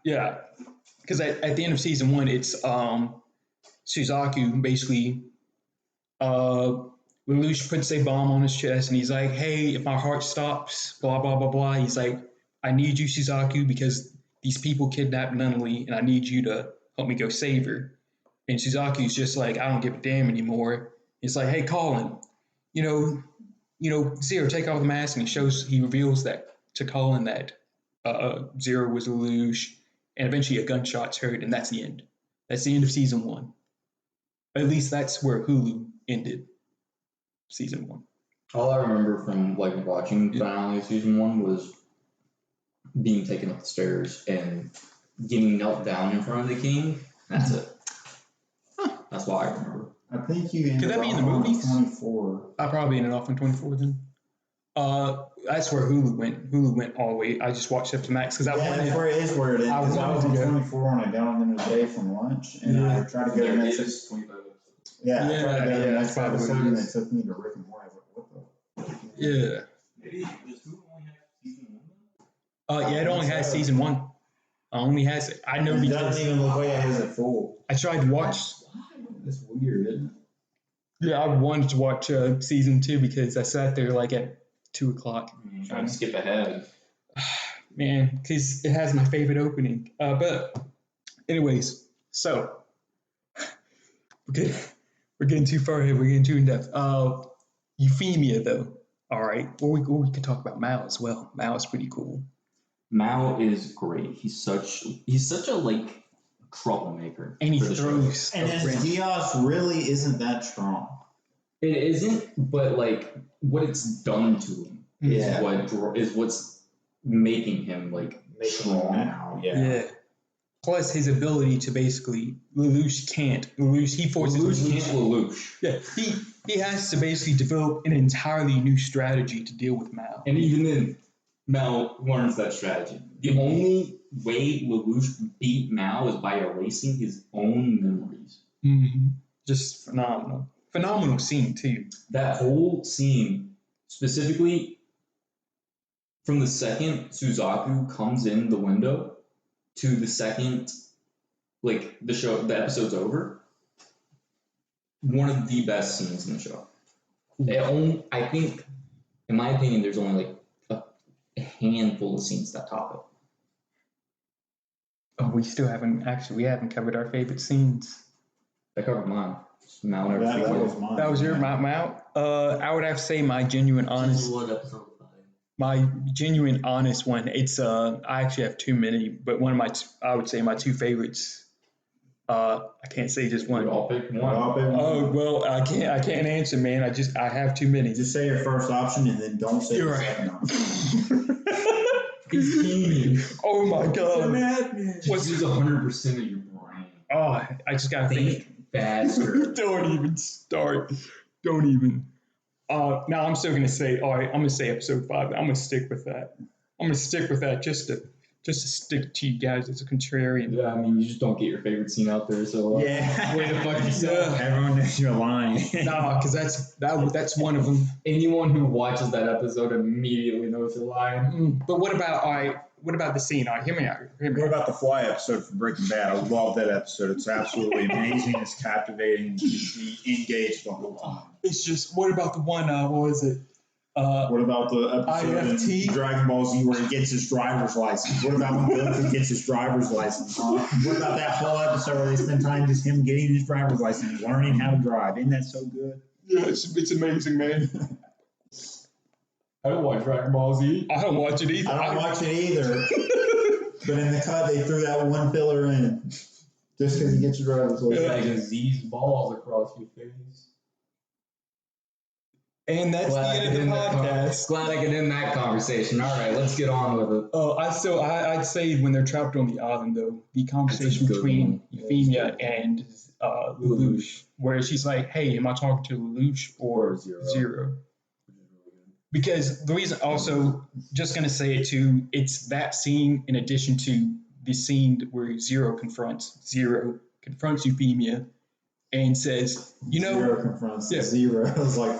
Yeah, because at the end of season 1, it's Suzaku basically. Lelouch puts a bomb on his chest, and he's like, "Hey, if my heart stops, blah blah blah blah." He's like, "I need you, Suzaku, because these people kidnapped Nunnally, and I need you to help me go save her." And Suzaku's just like, "I don't give a damn anymore." He's like, "Hey, Colin, Zero, take off the mask," and he reveals that to Colin that Zero was Lelouch, and eventually a gunshot's heard, and that's the end. That's the end of season 1. At least that's where Hulu ended season 1. All I remember from watching the finale of season 1 was being taken up the stairs and getting knelt down in front of the king. That's it. That's what I remember. I think you ended Could that be in the on movies? 24. I probably ended off on 24 then. That's where Hulu went. Hulu went all the way. I just watched up to Max because That's where it is where it is. Because I was on 24 and I got on them today from lunch, and I tried to go to the next. I tried to go to the next episode, and it took me to Rick and Morty. I was like, what the? Yeah. Maybe does Hulu only have season 1? Yeah, it only has season 1. Only has it. I know It because doesn't even look like it has it full. I tried to watch. That's weird, isn't it? Yeah, I wanted to watch season 2 because I sat there at 2:00. Trying to skip ahead. Man, because it has my favorite opening. But anyways, so we're getting too far here. We're getting too in depth. Euphemia, though. All right. Well, we could talk about Mao as well. Mao is pretty cool. Mao is great. He's such a troublemaker. And he throws. And his Geass really isn't that strong. It isn't, but what it's done to him is what's making him strong. Now, Yeah. Plus his ability to basically Lelouch can't. He forces Lelouch. Yeah, he has to basically develop an entirely new strategy to deal with Mao. And even then, Mao learns that strategy. The only way Lelouch beat Mao is by erasing his own memories. Mm-hmm. Just phenomenal. Phenomenal scene, too. That whole scene, specifically from the second Suzaku comes in the window to the second, the episode's over, one of the best scenes in the show. I think, in my opinion, there's only a handful of scenes that top it. Oh, we haven't covered our favorite scenes. I covered mine. Mao that was mine. That was your Mao. I would have to say my genuine honest. My genuine honest one. It's I actually have too many, but I would say my 2 favorites. I can't say just one. I'll pick one. Oh well, I can't answer, man. I have too many. Just say your first option and then don't say your second option. He's teeny. Oh my god. What's 100% of your brain? Oh, I just gotta think faster. Don't even start. Don't even. Now I'm still gonna say. All right, I'm gonna say episode 5. I'm gonna stick with that. Just to stick to you guys as a contrarian. Yeah, I mean, you just don't get your favorite scene out there, so way to fuck yourself. Everyone knows you're lying. Nah, because that's one of them. Anyone who watches that episode immediately knows you're lying. But what about the scene? All right, hear me out. What about the fly episode from Breaking Bad? I love that episode. It's absolutely amazing. It's captivating. You engaged the whole time. It's just, what about the one, what was it? What about the episode in Dragon Ball Z where he gets his driver's license? What about when Goku gets his driver's license? What about that whole episode where they spend time just him getting his driver's license, learning how to drive? Isn't that so good? Yeah, it's amazing, man. I don't watch Dragon Ball Z. I don't watch it either. I don't watch it either. But in the cut, they threw that one filler in just because he gets your driver's license. Like Z's balls across your face. And that's the end of the podcast. Glad I could end that conversation. All right, let's get on with it. I'd say when they're trapped on the island, though, the conversation between Euphemia and Lelouch, where she's like, "Hey, am I talking to Lelouch or Zero?" Because the reason, also, just gonna say it too, it's that scene in addition to the scene where Zero confronts Euphemia and says, Zero confronts Zero. I was like,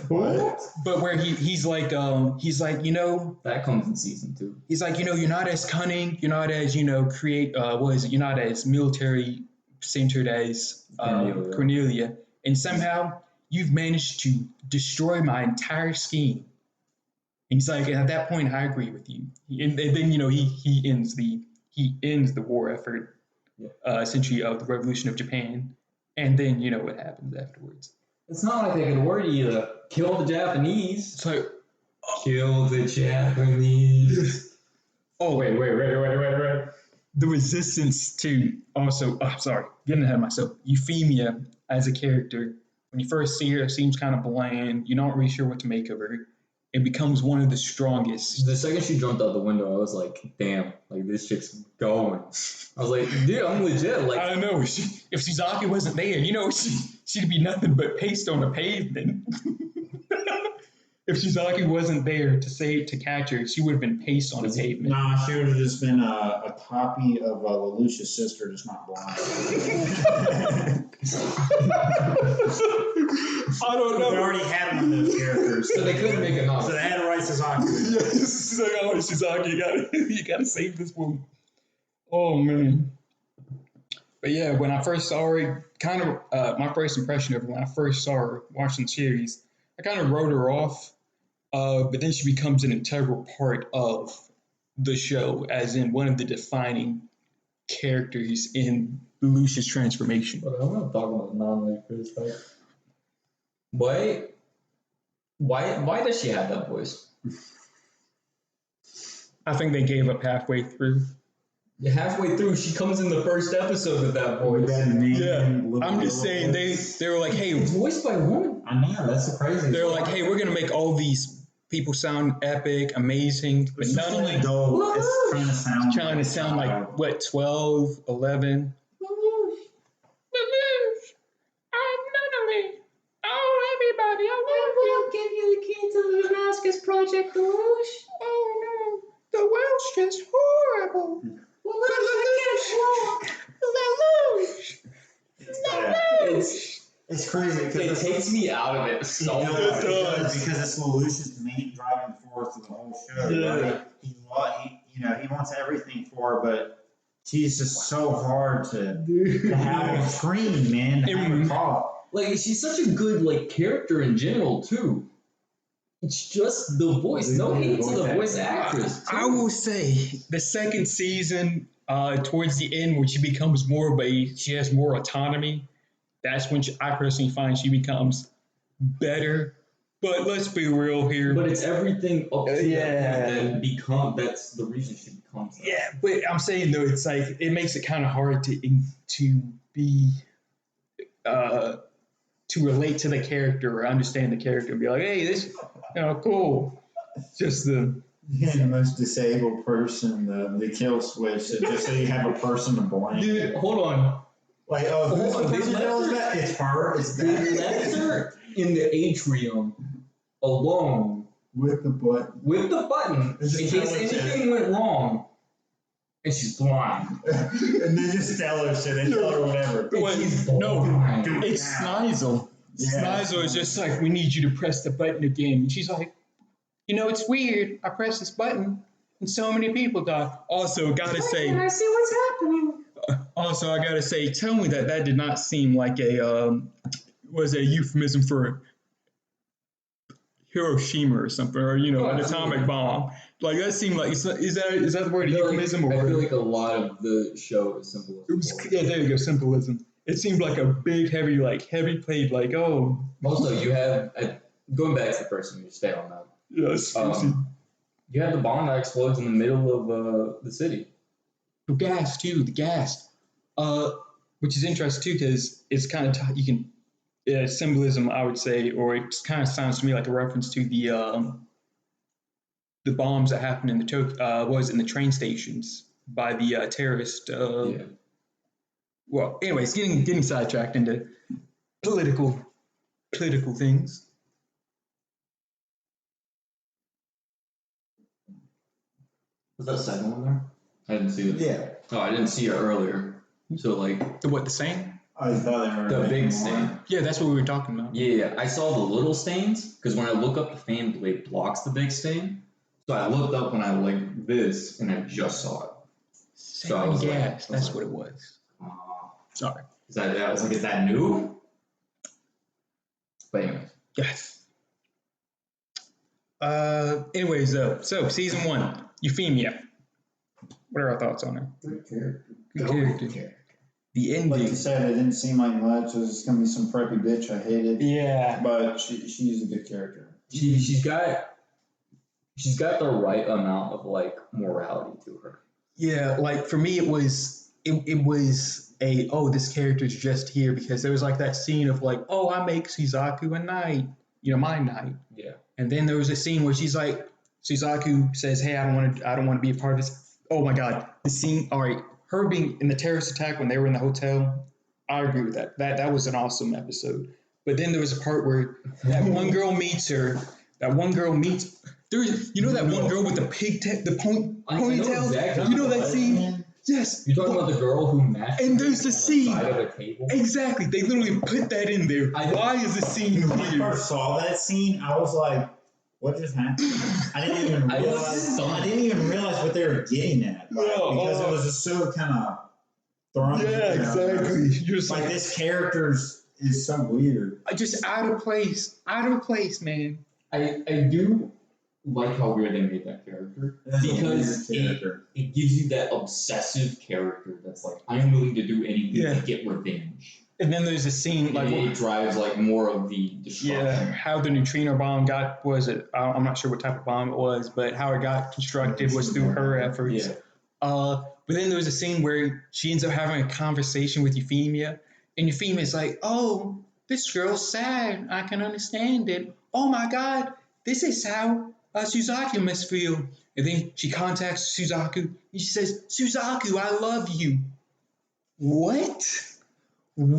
what? But where he's like, that comes in season 2. He's like, you're not as cunning, you're not as, you're not as military centered as Cornelia. And somehow you've managed to destroy my entire scheme. And he's like, at that point, I agree with you. And then, he ends the war effort, essentially, of the revolution of Japan. And then, what happens afterwards. It's not like they could order you to kill the Japanese. It's like, kill the Japanese. Oh, wait. The resistance to also, getting ahead of myself. Euphemia as a character, when you first see her, seems kind of bland. You're not really sure what to make of her. It becomes one of the strongest. The second she jumped out the window, I was like, damn, like this chick's going. I was like, dude, I'm legit. Like, I don't know. If Shizaki wasn't there, she'd be nothing but paste on a pavement. If Shizaki wasn't there to catch her, she would have been paste on a pavement. Nah, she would have just been a copy of Lelouch's sister, just not blind. I don't know. They already had one of those characters, so they couldn't make enough. So they had to write Shizaki. Yes, like, oh, Shizaki, you gotta save this woman. Oh man. But yeah, when I first saw her, kind of my first impression of her when I first saw her watching the series, I kind of wrote her off. But then she becomes an integral part of the show, as in one of the defining characters in Lelouch's transformation. But I want to talk about non-Lakers. Like, why does she have that voice? I think they gave up halfway through. Yeah, halfway through, she comes in the first episode with that voice. I'm just saying they were like, hey, it's voiced by a woman. I know, that's the crazy. They're like, hey, we're gonna make all these people sound epic, amazing, but none of them. It's trying to sound like what, 12, 11. Give you the key to the Damascus Project, Lelouch. Oh no, the Welsh is horrible. It's crazy because it takes me out of it so much. It does because it's Lelouch's main driving force of the whole show. Yeah. Right? He wants everything for her, but she's just so hard to have a screen, man. To have her talk. Like, she's such a good character in general too. It's just the voice. No hate to the voice actress. I will say the second season, towards the end, where she becomes she has more autonomy. That's when I personally find she becomes better. But let's be real here. But it's everything up to that that's the reason she becomes that. Yeah, but I'm saying though, it's like it makes it kind of hard to be to relate to the character or understand the character and be like, hey, this cool. Just the most disabled person, the kill switch, just so you have a person to blame. Dude, hold on. Like, who's the person that knows that? It's her. It's that. They left her in the atrium alone with the button. In case anything went wrong. And she's blind. And they just tell her shit. They tell her whatever. It's Snizel. Yeah. Snizel is just like, we need you to press the button again. And she's like, it's weird. I press this button and so many people die. Also, gotta say, I see what's happening. Also, I gotta say, tell me that did not seem like a euphemism for Hiroshima or something, or an atomic bomb. Like that seemed like is that the word euphemism? I feel like a lot of the show is symbolism. There you go, symbolism. It seemed like a big, heavy played like, oh. Also, you have going back to the person you stay on that. Yes. You have the bomb that explodes in the middle of the city. The gas, which is interesting too because it's kind of symbolism, I would say, or it kind of sounds to me like a reference to the bombs that happened in the train stations by the terrorist. Well, anyways, getting sidetracked into political things. Was that second one there? I didn't see it. Yeah. Oh, I didn't see it earlier. So like The stain? I thought they were the big stain. Yeah, that's what we were talking about. Yeah, I saw the little stains because when I look up, the fan blade blocks the big stain. So I looked up when I like this, and I just saw it. Sand gas. That's what it was. Sorry. I was like, is that new? But anyways. Yes. Anyways, so season 1, Euphemia. What are our thoughts on her? Good character. Good character. The ending. Like you said, it didn't seem like much. It was just gonna be some preppy bitch I hated. Yeah. But she's a good character. She's got the right amount of like morality to her. Yeah, like for me, it was this character's just here because there was like that scene of like, oh, I make Suzaku a knight, my knight. Yeah. And then there was a scene where she's like, Suzaku says, hey, I don't want to be a part of this. Oh my God, the scene. All right, her being in the terrorist attack when they were in the hotel. I agree with that. That was an awesome episode. But then there was a part where that one girl meets her. That one girl meets. That one girl with the ponytail. Exactly. You know that scene? Yes. You're talking about the girl who mashed. And there's the scene. Side of the table. Exactly. They literally put that in there. Why is the scene When I here? first saw that scene, I was like, what just happened? I didn't even realize what they were getting at. Because it was just so kind of thrown. Yeah, exactly. You're just like this character is so weird. Just out of place, man. I do like how weird they made that character because it gives you that obsessive character that's like, I'm willing to do anything to get revenge. And then there's a scene like it drives like more of the destruction. Yeah, how the neutrino bomb I'm not sure what type of bomb it was, but how it got constructed was through her efforts. Yeah. But then there was a scene where she ends up having a conversation with Euphemia, and Euphemia's like, oh, this girl's sad. I can understand it. Oh my God, this is how Suzaku must feel. And then she contacts Suzaku, and she says, Suzaku, I love you. What? And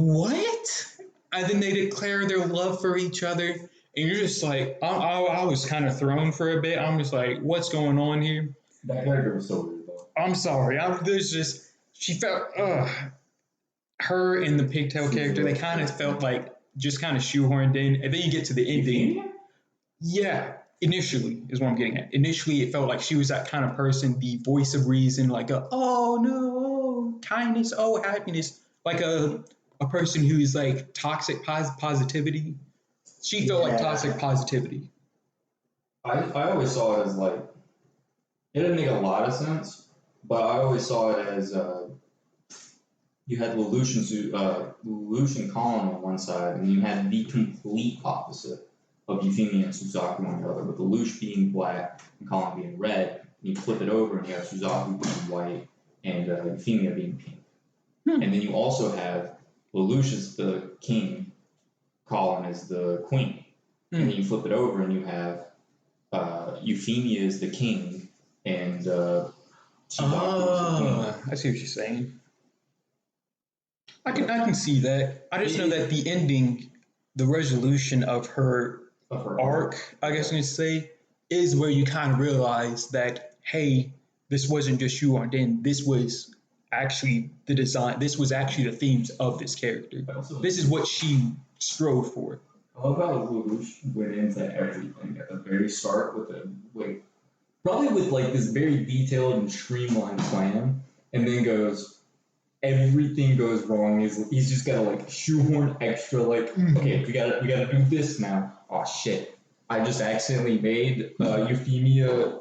then they declare their love for each other, and you're just like, I was kind of thrown for a bit. I'm just like, what's going on here? That character was so weird, though. I'm sorry. She felt, her and the pigtail character, they kind of felt like just kind of shoehorned in. And then you get to the ending. Yeah, initially is what I'm getting at. Initially, it felt like she was that kind of person, the voice of reason, like oh no, kindness, oh happiness, like a person who's like toxic positivity. She felt like toxic positivity. I always saw it as like, it didn't make a lot of sense, but I always saw it as you had Lelouch Colin on one side, and you had the complete opposite of Euphemia and Suzaku on the other, with Lelouch being black and Colin being red. And you flip it over, and you have Suzaku being white and Euphemia being pink. And then you also have Lelouch is the king, Colin is the queen. And then you flip it over, and you have Euphemia is the king, and Suzaku is the queen. I see what you're saying. I can see that. I just know that the ending, the resolution of her arc, I guess you could say, is where you kind of realize that, hey, this wasn't just shoehorned in. This was actually the design. This was actually the themes of this character. This is what she strove for. I love how Lelouch went into everything at the very start with probably with like this very detailed and streamlined plan, and then everything goes wrong. He's just gotta like shoehorn extra, like, okay, we gotta do this now. Oh shit, I just accidentally made Euphemia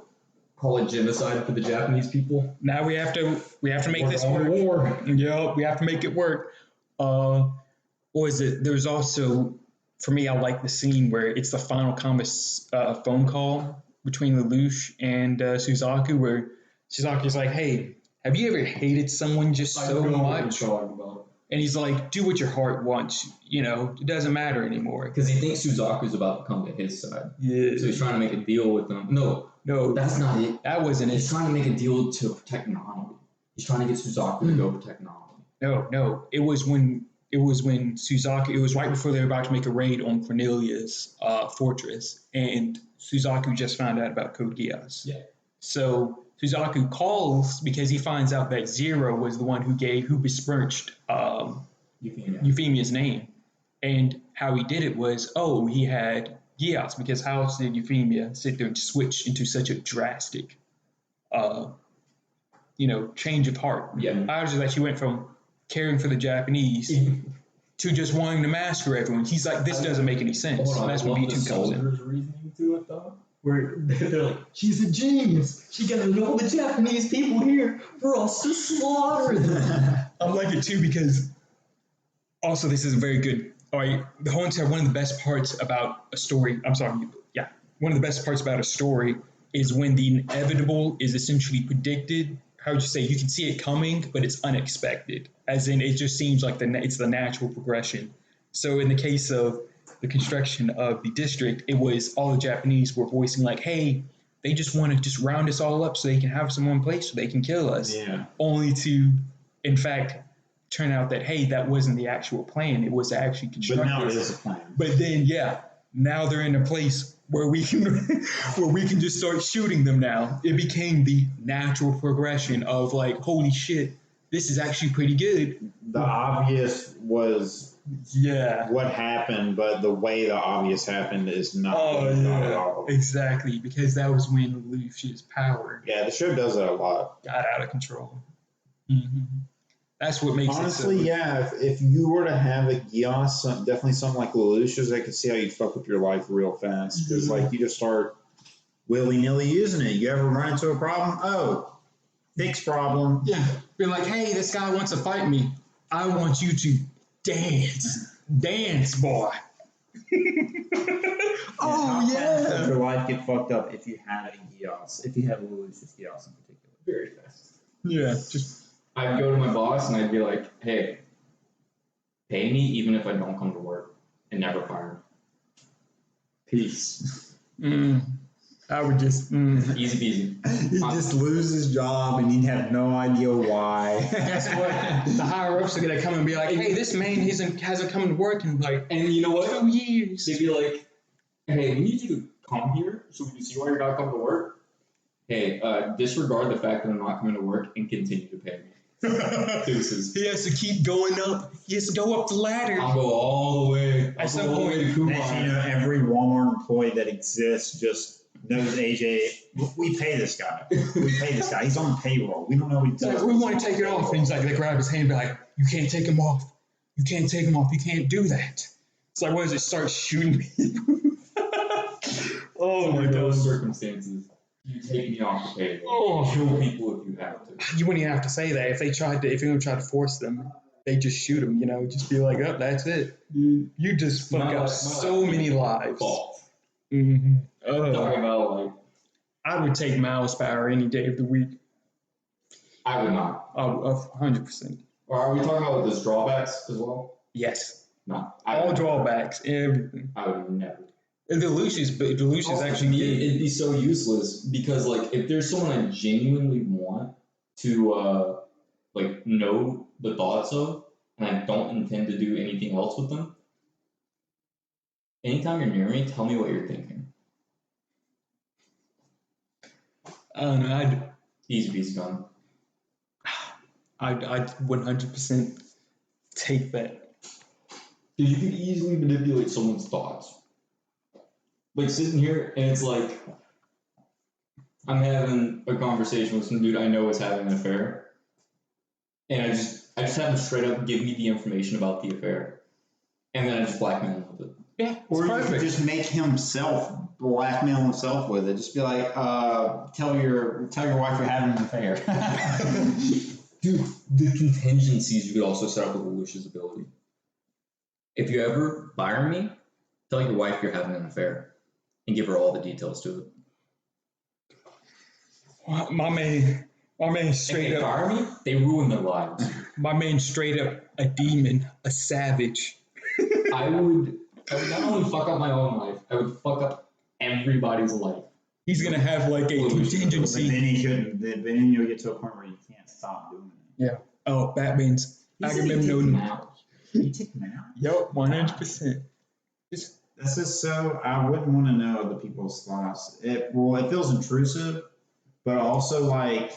call it genocide for the Japanese people. Now we have to make this work. War. Yep, we have to make it work. What is it? There's also, for me, I like the scene where it's the final phone call between Lelouch and Suzaku, where Suzaku's like, hey, have you ever hated someone just so much? And he's like, do what your heart wants. You know, it doesn't matter anymore. Because he thinks Suzaku's about to come to his side. Yeah. So he's trying to make a deal with them. No, that's not it. That wasn't He's it. trying to make a deal to protect Nanami. He's trying to get Suzaku to go protect Nanami. No. It was when Suzaku. It was right before they were about to make a raid on Cornelia's fortress, and Suzaku just found out about Code Geass. Yeah. So Suzaku calls because he finds out that Zero was the one who besmirched Euphemia's name. And how he did it was, he had Geass, because how else did Euphemia sit there and switch into such a drastic, change of heart? Yeah. How is it that she went from caring for the Japanese to just wanting to massacre everyone? He's like, this doesn't make any sense. Hold on, that's when B2 comes in. Reasoning to it, though. Where they're like, she's a genius. She gathered all the Japanese people here for us to slaughter them. I like it too because also this is a very good. All right, the whole entire one of the best parts about a story. One of the best parts about a story is when the inevitable is essentially predicted. How would you say? You can see it coming, but it's unexpected. As in, it just seems like it's the natural progression. So in the case of the construction of the district, it was all the Japanese were voicing like, hey, they just want to just round us all up so they can have us in one place so they can kill us. Yeah. Only to, in fact, turn out that, hey, that wasn't the actual plan. It was actually constructed. But now it is a plan. But then, now they're in a place where we can just start shooting them now. It became the natural progression of like, holy shit, this is actually pretty good. The obvious was what happened, but the way the obvious happened is not at all. Exactly, because that was when Lucius' power the show does that a lot. got out of control. Mm-hmm. That's what makes honestly, if you were to have a Geass, definitely something like Lelouch's, I could see how you'd fuck up your life real fast. Because like you just start willy-nilly using it. You ever run into a problem? Oh, fix problem. Yeah. You're like, hey, this guy wants to fight me. I want you to dance. Dance, boy. How fast would your life get fucked up if you had a Geass? If you had Lelouch's Geass in particular? Very fast. Yeah, just... I'd go to my boss and I'd be like, hey, pay me even if I don't come to work and never fire me. Peace. I would just... Easy peasy. He'd just lose his job and he'd have no idea why. Guess what? The higher ups are going to come and be like, hey, this man hasn't come to work in and you know what? 2 years. They'd be like, hey, we need you to come here so we can see why you're not coming to work. Hey, disregard the fact that I'm not coming to work and continue to pay me. Deuces. He has to keep going up. He has to go up the ladder. I'll go all the way. At some point, every Walmart employee that exists just knows AJ. We pay this guy. He's on the payroll. We don't know what he's doing. Like, we want to take it off. And he's like, they grab his hand and be like, you can't take him off. You can't take him off. You can't do that. It's like, what does it start shooting people? Oh my God. In those circumstances, you take me off the payroll. Kill people if you have to. You wouldn't even have to say that. If anyone tried to force them, they just shoot them, just be like, oh, that's it. You just fuck up so many lives. Mm-hmm. Talking about I would take Mao's power any day of the week. I would not. 100%. Or are we talking about those drawbacks as well? Yes. No. All drawbacks, everything. I would never. And the Lucius actually it'd be so useless because if there's someone I genuinely want to know the thoughts of and I don't intend to do anything else with them, anytime you're near me, tell me what you're thinking. I don't know. Easy peasy gun. I'd 100% take that. Dude, you could easily manipulate someone's thoughts. Sitting here and it's like I'm having a conversation with some dude I know is having an affair, and I just have him straight up give me the information about the affair, and then I just blackmail him with it. Yeah, or you could just make himself blackmail himself with it. Just be like, tell your wife you're having an affair. Dude, the contingencies you could also set up with Lelouch's ability. If you ever fire me, tell your wife you're having an affair. And give her all the details to it. My man straight up. If they fire me, they ruin their lives. My man straight up a demon, a savage. I would not only fuck up my own life, I would fuck up everybody's life. He's gonna have like a contingency. But then he couldn't. Then you'll get to a point where you can't stop doing it. Yeah. Oh, Batman's Agamemnon. You take him out. Yup, 100%. This is so. I wouldn't want to know other people's thoughts. It feels intrusive, but also like.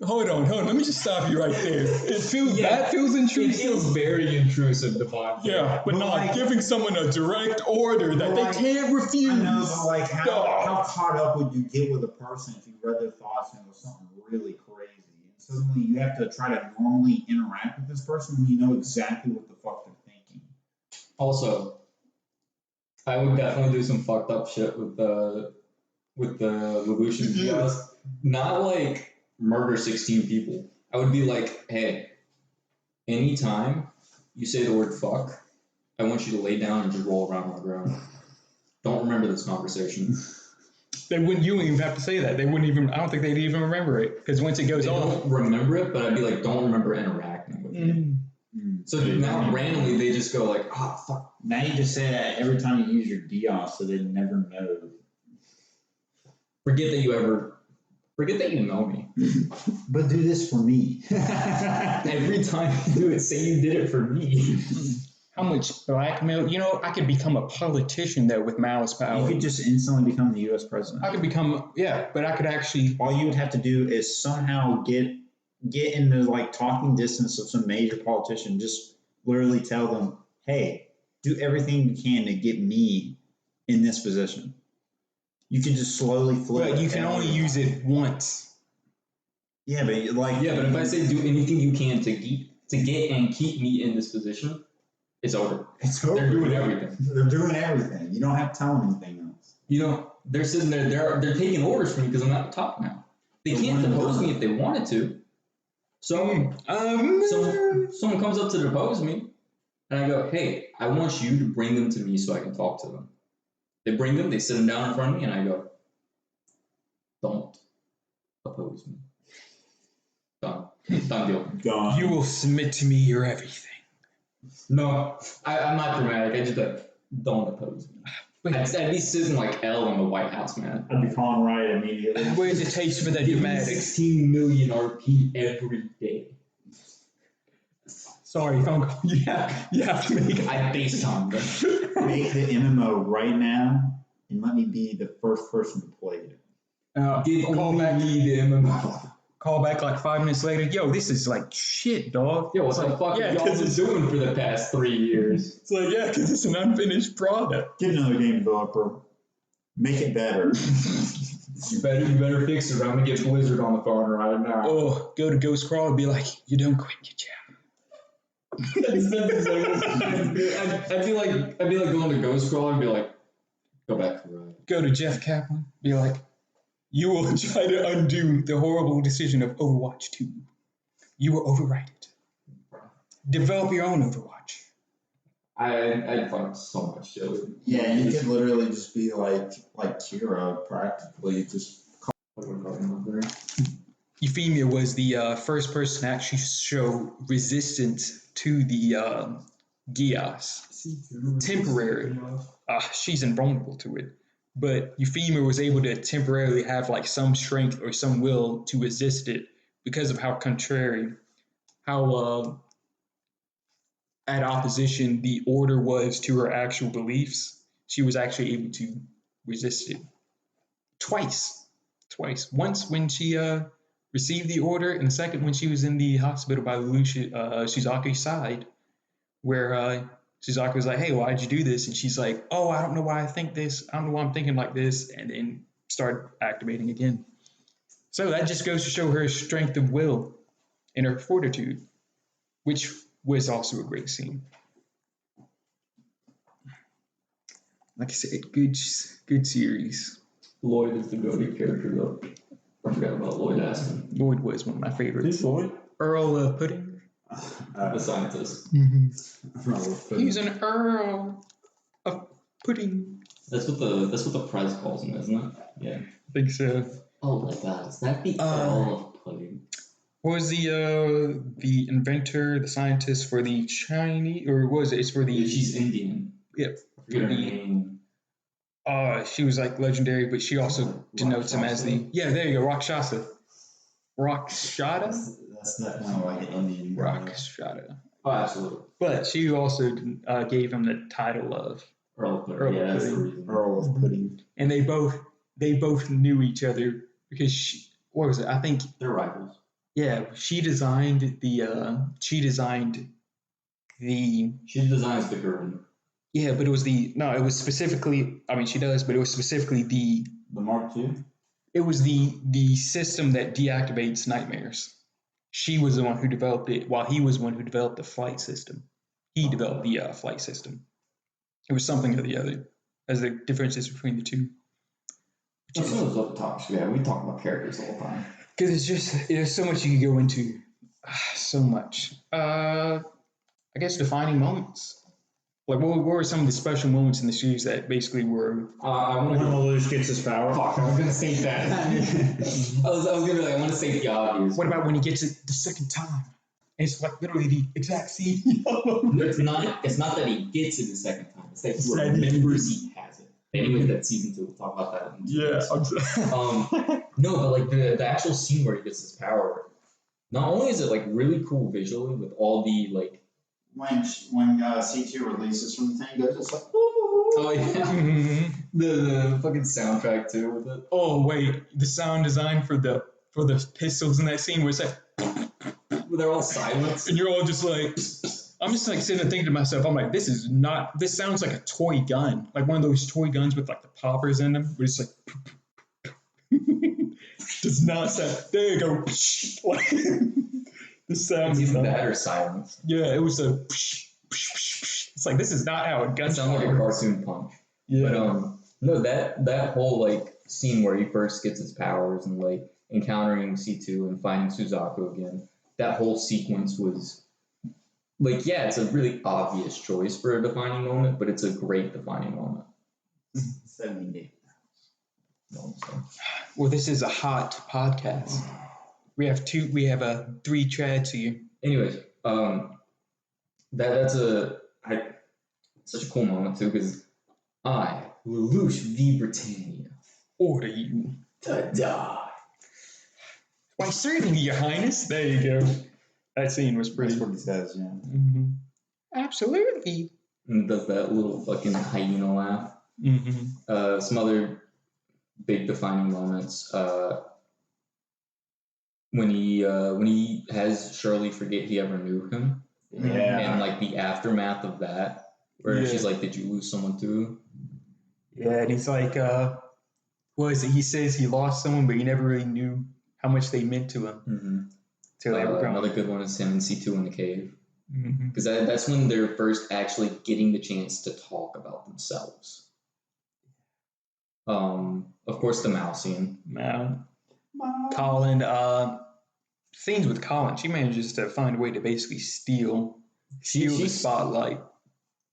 Hold on. Let me just stop you right there. That feels intrusive. It feels very intrusive, Devon. Yeah, but not like giving someone a direct order that they can't refuse. I know, but like how caught up would you get with a person if you read their thoughts and it was something really crazy, and suddenly you have to try to normally interact with this person when you know exactly what the fuck they're thinking. Also, I would definitely do some fucked up shit with the Lelouch and Geass. Not like murder 16 people. I would be like, hey, anytime you say the word fuck, I want you to lay down and just roll around on the ground. Don't remember this conversation. You wouldn't even have to say that. They wouldn't even, I don't think they'd even remember it. Because once it goes on. Don't remember it, but I'd be like, don't remember interacting with you. So now randomly they just go like, oh, fuck. Now you just say that every time you use your Geass, so they never know. Forget that you know me. But do this for me. Every time you do it, say you did it for me. How much blackmail? I could become a politician though with malice power. You could just instantly become the U.S. president. I could become, but I could actually. All you would have to do is somehow get into like talking distance of some major politician. Just literally tell them, hey, do everything you can to get me in this position. You can just slowly flip. But you can only use it once. Yeah, but but if I say do anything you can to get and keep me in this position, it's over. It's over. They're doing everything. They're doing everything. You don't have to tell them anything else. They're sitting there. They're taking orders from me because I'm at the top now. They can't depose me if they wanted to. So someone comes up to depose me, and I go, hey, I want you to bring them to me so I can talk to them. They bring them, they sit them down in front of me, and I go, don't oppose me. Done deal. Gone. You will submit to me your everything. No, I'm not dramatic. I just don't oppose me. I'd be sitting like L in the White House, man. I'd be calling right immediately. Where's the taste for that dramatic? 16 million RP every day. Sorry, phone call. Yeah, you have to make it. I FaceTime them. Make the MMO right now and let me be the first person to play it. Call back me the MMO. Call back like 5 minutes later. Yo, this is like shit, dog. Yo, what the fuck have y'all been doing for the past 3 years? It's like, yeah, because it's an unfinished product. Get another game developer. Make it better. You better fix it. I'm gonna get Blizzard on the phone right now. Oh, go to Ghost Crawl and be like, you don't quit your job. I'd be like going to Ghost Crawl and be like, go back to Ryan. Go to Jeff Kaplan, be like, you will try to undo the horrible decision of Overwatch 2. You will overwrite it. Develop your own Overwatch. I'd fuck so much shit. Yeah, you could literally just be like Kira, practically. Just Euphemia was the first person to actually show resistance to the Geass. Temporary. She's invulnerable to it. But Euphemia was able to temporarily have like some strength or some will to resist it because of how at opposition the order was to her actual beliefs. She was actually able to resist it. Twice. Once when she received the order, and the second when she was in the hospital by Shizaku's side, where Shizaku was like, hey, why'd you do this? And she's like, oh, I don't know why I think this. I don't know why I'm thinking like this. And then start activating again. So that just goes to show her strength of will and her fortitude, which was also a great scene. Like I said, good series. Lloyd is the goated character, though. I forgot about Lloyd Aspen. Lloyd was one of my favorites. Who's Lloyd? Earl Pudding. The scientist. Mm-hmm. He's an Earl of Pudding. That's what the prize calls him, isn't it? Yeah. I think so. Oh my God, is that the Earl of Pudding? What was the inventor, the scientist for the Chinese, or was it? It's for the. She's Indian. Yep. I forget her name. She was like legendary, but she also denotes him as the. Yeah, there you go, Rakshasa. Rakshata? That's definitely like an Indian. Rakshata. Oh, absolutely. But she also gave him the title of Earl of Pudding. Yeah, that's the reason. Earl of Pudding. And they both knew each other because what was it? I think they're rivals. Yeah, she designs the Gurren. Yeah, but it was specifically. I mean, she does, but it was specifically the Mark II. It was the system that deactivates nightmares. She was the one who developed it, while he was the one who developed the flight system. He developed the flight system. It was something or the other, as the differences between the two. Some of those other topics, yeah, we talk about characters all the time. Because there's so much you can go into. So much. I guess defining moments. Like, what were some of the special moments in the series that basically were... when Lelouch gets his power. Fuck, I was going to say that. I was going to be like, I want to say the obvious. What about when he gets it the second time? And it's like literally the exact scene. It's not that he gets it the second time. It's that he remembers he has it. Anyway, that's season 2. We'll talk about that. No, but like the actual scene where he gets his power, not only is it like really cool visually with all the like when C2 releases from the thing, goes just like oh yeah, the fucking soundtrack too with it. Oh wait, the sound design for the pistols in that scene where it's like they're all silent and you're all just like. I'm just like sitting and thinking to myself, I'm like, this sounds like a toy gun. Like one of those toy guns with like the poppers in them. But it's like, does not sound, there you go. Like, the sound it's is even better silence. Yeah, it was a, it's like, this is not how a gun sounds like a cartoon punch. Yeah. But no, that whole like scene where he first gets his powers and like encountering C2 and finding Suzaku again, that whole sequence was, like, yeah, it's a really obvious choice for a defining moment, but it's a great defining moment. 78. Well, this is a hot podcast. We have 3 trads here. Anyways, that's such a cool moment too, because I, Lelouch v. Britannia, order you to die. Why, certainly, Your Highness. There you go. That scene was pretty. That's what he says, yeah. Mm-hmm. Absolutely. And does that little fucking hyena laugh. Mm-hmm. Some other big defining moments. When he has Shirley forget he ever knew him. Yeah. And like the aftermath of that, where she's like, "Did you lose someone too?" Yeah, and he's like, what is it? He says he lost someone, but he never really knew how much they meant to him. Mm-hmm. Till they were gone. Another good one is him and C2 in the cave. Mm-hmm. Because that's when they're first actually getting the chance to talk about themselves. Of course, the Mao scene. Mao. Colin, scenes with Colin, she manages to find a way to basically steal the spotlight.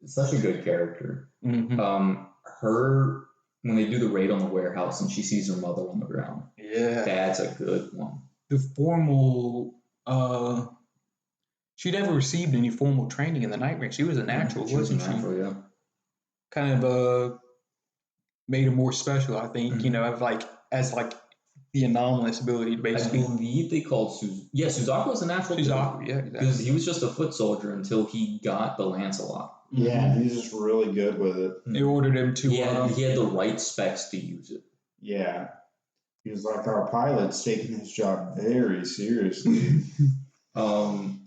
Such a good character. Mm-hmm. Her, when they do the raid on the warehouse and she sees her mother on the ground. Yeah. That's a good one. The formal, she never received any formal training in the Nightmare. She was a natural, wasn't she? Yeah. Kind of made her more special, I think. Mm-hmm. You know, as the anomalous ability to basically. I believe they called Suzaku was a natural. Suzaku, yeah, exactly. Because he was just a foot soldier until he got the Lancelot. Yeah, he's just really good with it. They ordered him to. He had the right specs to use it. Yeah. He was like, our pilot's taking his job very seriously. You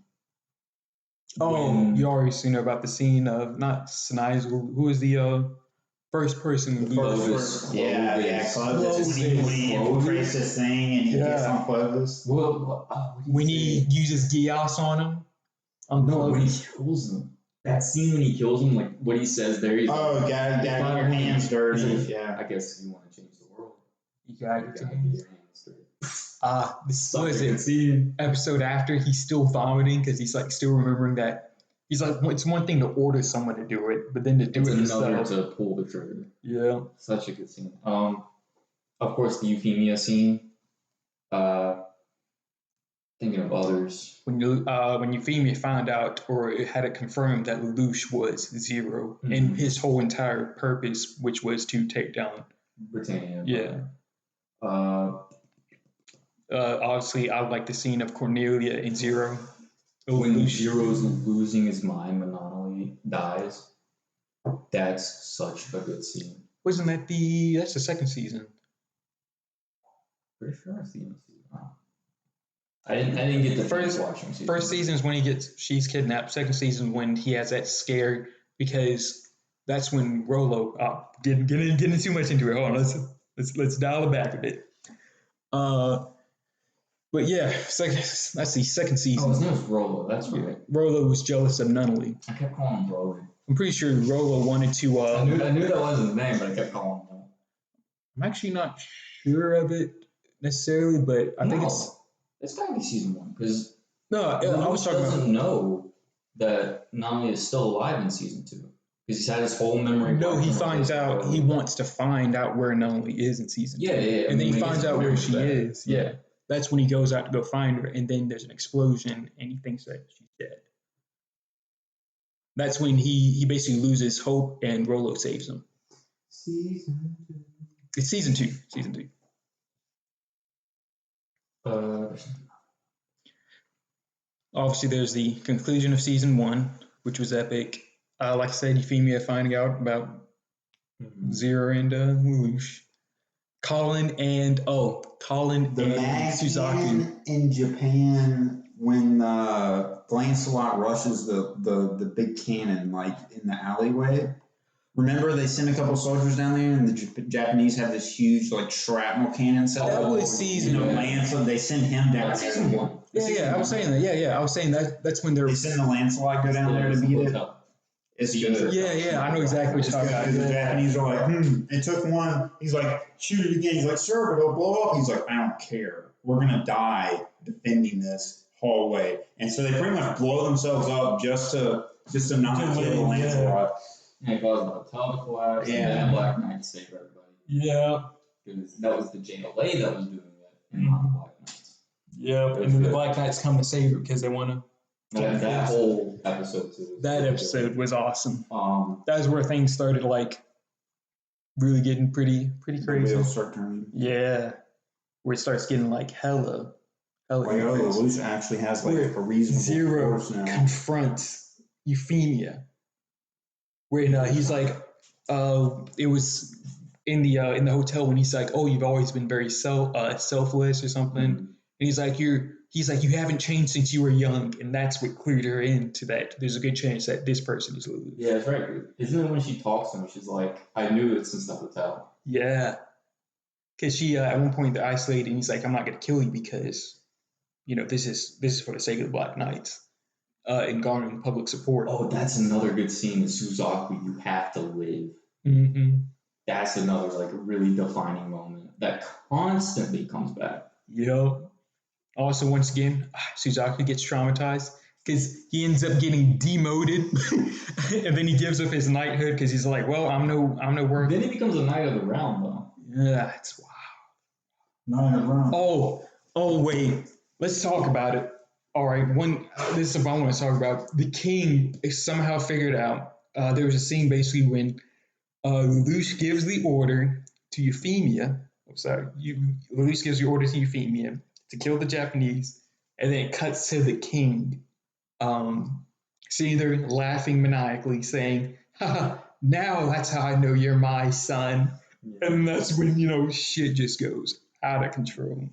already seen about the scene of not Sneisel, who is the first person who Clovis. Clovis. When he infiltrates this thing and he gets on Clovis. When he uses Geass on him. When he kills him. That scene when he kills him, like what he says there. He's got your hands dirty. Yeah. I guess if you want to change the world, you gotta get your hands dirty. This was it. Episode after, he's still vomiting because he's like still remembering that. He's like, it's one thing to order someone to do it, but then to do it another himself. to pull the trigger. Yeah. Such a good scene. Of course, the Euphemia scene. That Thinking of others. When Euphemia found out or it had it confirmed that Lelouch was Zero and his whole entire purpose, which was to take down Britannia. Yeah. Obviously, I like the scene of Cornelia and Zero. When Zero's losing his mind when Nonnally dies, that's such a good scene. Wasn't that that's the second season? Pretty sure that's the end season. Wow. I didn't get the first watching season. First season is when she's kidnapped. Second season when he has that scare because that's when Rollo getting too much into it. Hold on, let's dial it back a bit. But yeah, that's the second season. Oh, his name was Rollo. That's right. Rollo was jealous of Nunnally. I kept calling him Rollo. I'm pretty sure Rollo wanted to. I knew that wasn't his name, but I kept calling him that. I'm actually not sure of it necessarily, but I think it's gotta be season 1 because I was talking doesn't know that Nonnally is still alive in season 2 because he's had his whole memory. No, he finds out. He wants to find out where Nonnally is in season 2. Yeah. And then he finds out where she is. Yeah. That's when he goes out to go find her, and then there's an explosion, and he thinks that she's dead. That's when he basically loses hope, and Rollo saves him. Season 2. It's season 2. Season 2. Obviously, there's the conclusion of season 1, which was epic. Like I said, Euphemia finding out about Zero and Lelouch. Colin and Suzaku in Japan when Lancelot rushes the big cannon like in the alleyway. Remember they sent a couple soldiers down there, and the Japanese have this huge like shrapnel cannon set. That was season. Lancelot. They sent him down there. Season 1. Yeah, I was saying that. Yeah, I was saying that's when they sent the Lancelot go down there to beat it. It's good. Yeah, I know exactly what you're talking about. The Japanese are like, it took one. He's like, shoot it again. He's like, sir, but it'll blow up. He's like, I don't care. We're going to die defending this hallway. And so they pretty much blow themselves up just to not kill the Lancelot. And it caused the hotel to collapse. Yeah. And then Black Knight saved everybody. Yeah. Because that was the JLA that was doing it, and not the Black Knights. Yeah, and then the Black Knights come to save her because they want to. That whole episode too. That episode was awesome. That was where things started like really getting pretty crazy. The wheels start turning. Yeah, where it starts getting like hella. Lelouch actually has like a reasonable Zero force now. Confronts Euphemia. Where he's like, it was in the hotel when he's like, oh, you've always been very selfless or something. And he's like, you haven't changed since you were young, and that's what clued her into that. There's a good chance that this person is Lelouch. Yeah, that's right. Isn't it when she talks to him, she's like, I knew it since the hotel. Yeah. Because she, at one point, they're isolated, and he's like, I'm not going to kill you because, this is for the sake of the Black Knights and garnering public support. Oh, that's another good scene in Suzaku, you have to live. Mm-hmm. That's another, like, really defining moment that constantly comes back. Yep. Also, once again, Suzaku gets traumatized because he ends up getting demoted, and then he gives up his knighthood because he's like, "Well, I'm no worth." Then he becomes a knight of the realm, though. Yeah, it's wow. Knight of the realm. Oh, wait. Let's talk about it. All right, this is what I want to talk about. The king somehow figured out. There was a scene basically when Lelouch gives the order to Euphemia. Lelouch gives the order to Euphemia to kill the Japanese, and then it cuts to the king sitting there laughing maniacally, saying, haha, now that's how I know you're my son. Yeah. And that's when, shit just goes out of control.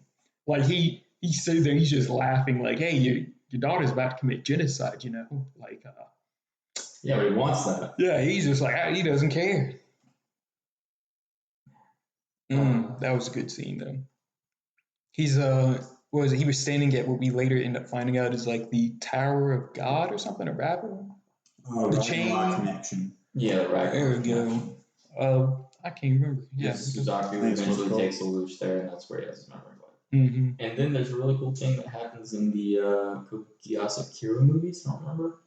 Like, he's sitting there, he's just laughing, like, hey, your daughter's about to commit genocide, like... yeah, but he wants that. Yeah, he's just like, he doesn't care. That was a good scene, though. He's he was standing at what we later end up finding out is like the Tower of God or something, or Babel. Oh, the chain connection. Yeah, right. There we go. I can't remember. Yeah, Suzaku eventually takes Lelouch there, and that's where he has his memory light. Mm-hmm. And then there's a really cool thing that happens in the Geass Akira movies. I don't remember.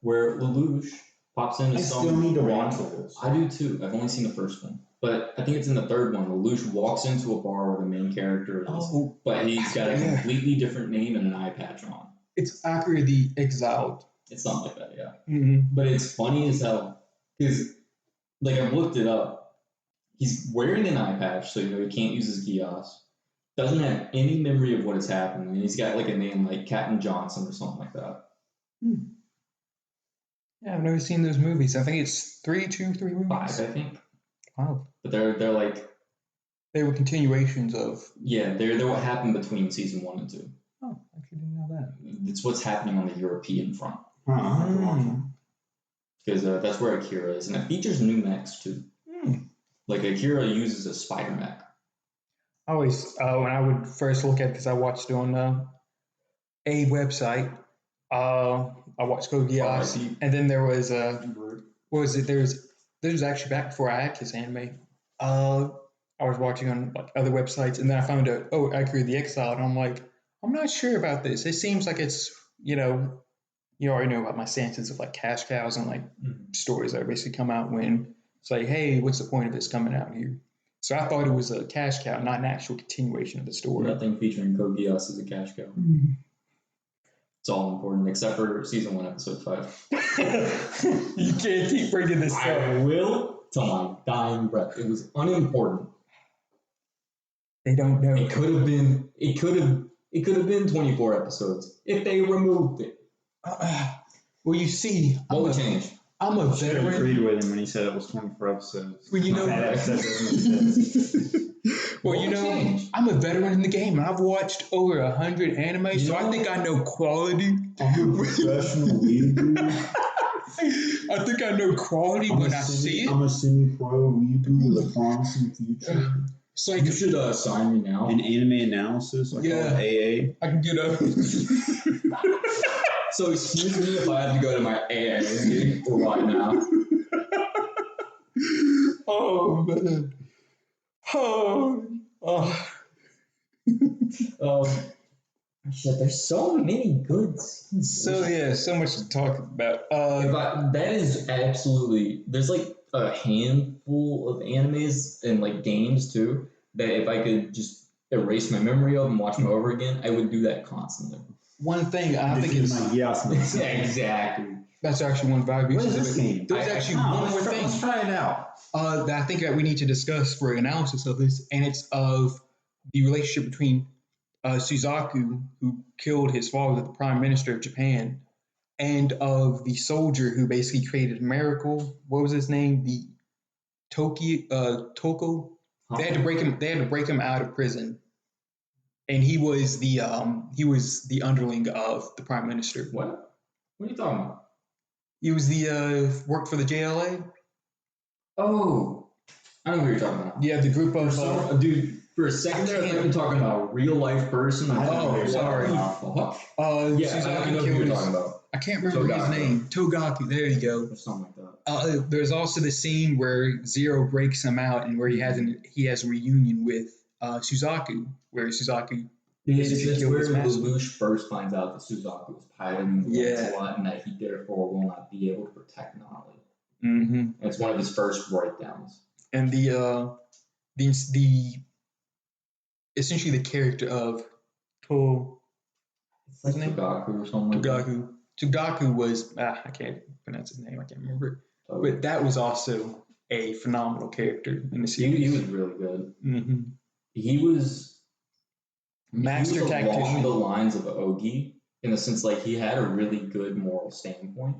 Where Lelouch pops into I still need to watch those. I do too. I've only seen the first one. but I think it's in the third one. Lelouch walks into a bar where the main character is, but he's got a completely different name and an eye patch on. It's Akira the Exiled. It's something like that, yeah. Mm-hmm. But it's funny as hell because, like, I've looked it up. He's wearing an eye patch, so he can't use his Geass. Doesn't have any memory of what has happened, and he's got like a name like Captain Johnson or something like that. Yeah, I've never seen those movies. I think it's 3 movies. 5, I think. Wow. But they're like they were continuations of. Yeah, they're what happened between season 1 and 2. Oh, I actually didn't know that. It's what's happening on the European front. Because that's where Akira is, and it features new mechs too. Like Akira uses a spider mech. I always, when I would first look at it, because I watched it on a website, I watched Code Geass, and then there was what was it? There's actually back before I had Kiss Anime. I was watching on like other websites, and then I found out, Akira the Exile, and I'm like, I'm not sure about this. It seems like it's, you already know about my stances of like cash cows and like stories that basically come out when it's like, hey, what's the point of this coming out here? So I thought it was a cash cow, not an actual continuation of the story. Nothing featuring Code Geass is a cash cow. It's all important, except for season 1, episode 5. You can't keep bringing this up. I will till my dying breath. It was unimportant. They don't know. It could have been 24 episodes if they removed it. Well, you see, what would change? I'm a veteran. I agreed with him when he said it was 24 episodes. Well, I'm a veteran in the game, and I've watched over 100 anime, so I think I know quality. I'm a professional weeaboo. I think I know quality when I see it. I'm a semi-pro weeaboo with a promising future. It's like you should sign me now. In anime analysis, I call it AA. I can get up. So excuse me if I have to go to my AA meeting right now. Oh man. Shit, there's so many good scenes. So much to talk about. That is absolutely. There's like a handful of animes and like games too that if I could just erase my memory of and watch them over again, I would do that constantly. One thing I think is exactly. That's actually one value. What is this game? There's actually one more thing. Let's try it out. That I think that we need to discuss for analysis of this, and it's of the relationship between Suzaku, who killed his father, the Prime Minister of Japan, and of the soldier who basically created a miracle. What was his name? The Toko. They had to break him. They had to break him out of prison, and he was the underling of the Prime Minister. What are you talking about? He was the worked for the JLA. Oh, I know who you're talking about. Yeah, the group of dude. For a second there, I thought you were talking about a real life person. Sorry. Yeah, I know who you're talking about. I can't remember his name. Togaku. There you go. Or something like that. There's also the scene where Zero breaks him out and where he has a reunion with Suzaku, where Suzaku. That's where Lelouch first finds out that Suzaku was piloting the lot and that he therefore will not be able to protect Nolly. Mm-hmm. And it's one of his first breakdowns. And the essentially the character of Togaku or something. Togaku was I can't pronounce his name. I can't remember. But that was also a phenomenal character in the series. He was really good. Mm-hmm. He was master tactician along the lines of Ogi in the sense like he had a really good moral standpoint,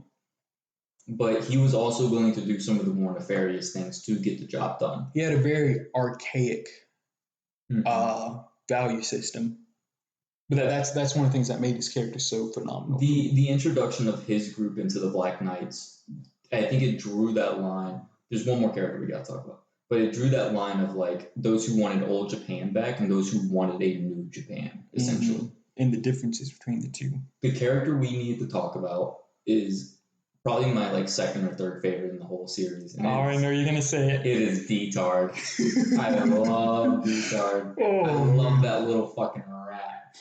but he was also willing to do some of the more nefarious things to get the job done. He had a very archaic value system, but that's one of the things that made his character so phenomenal. The introduction of his group into the Black Knights, I think it drew that line. There's one more character we got to talk about. But it drew that line of like those who wanted old Japan back and those who wanted a new Japan, essentially. Mm-hmm. And the differences between the two. The character we need to talk about is probably my like second or third favorite in the whole series. And I know you're gonna say it. It is D-Tard. I love D-Tard. I love that little fucking rat.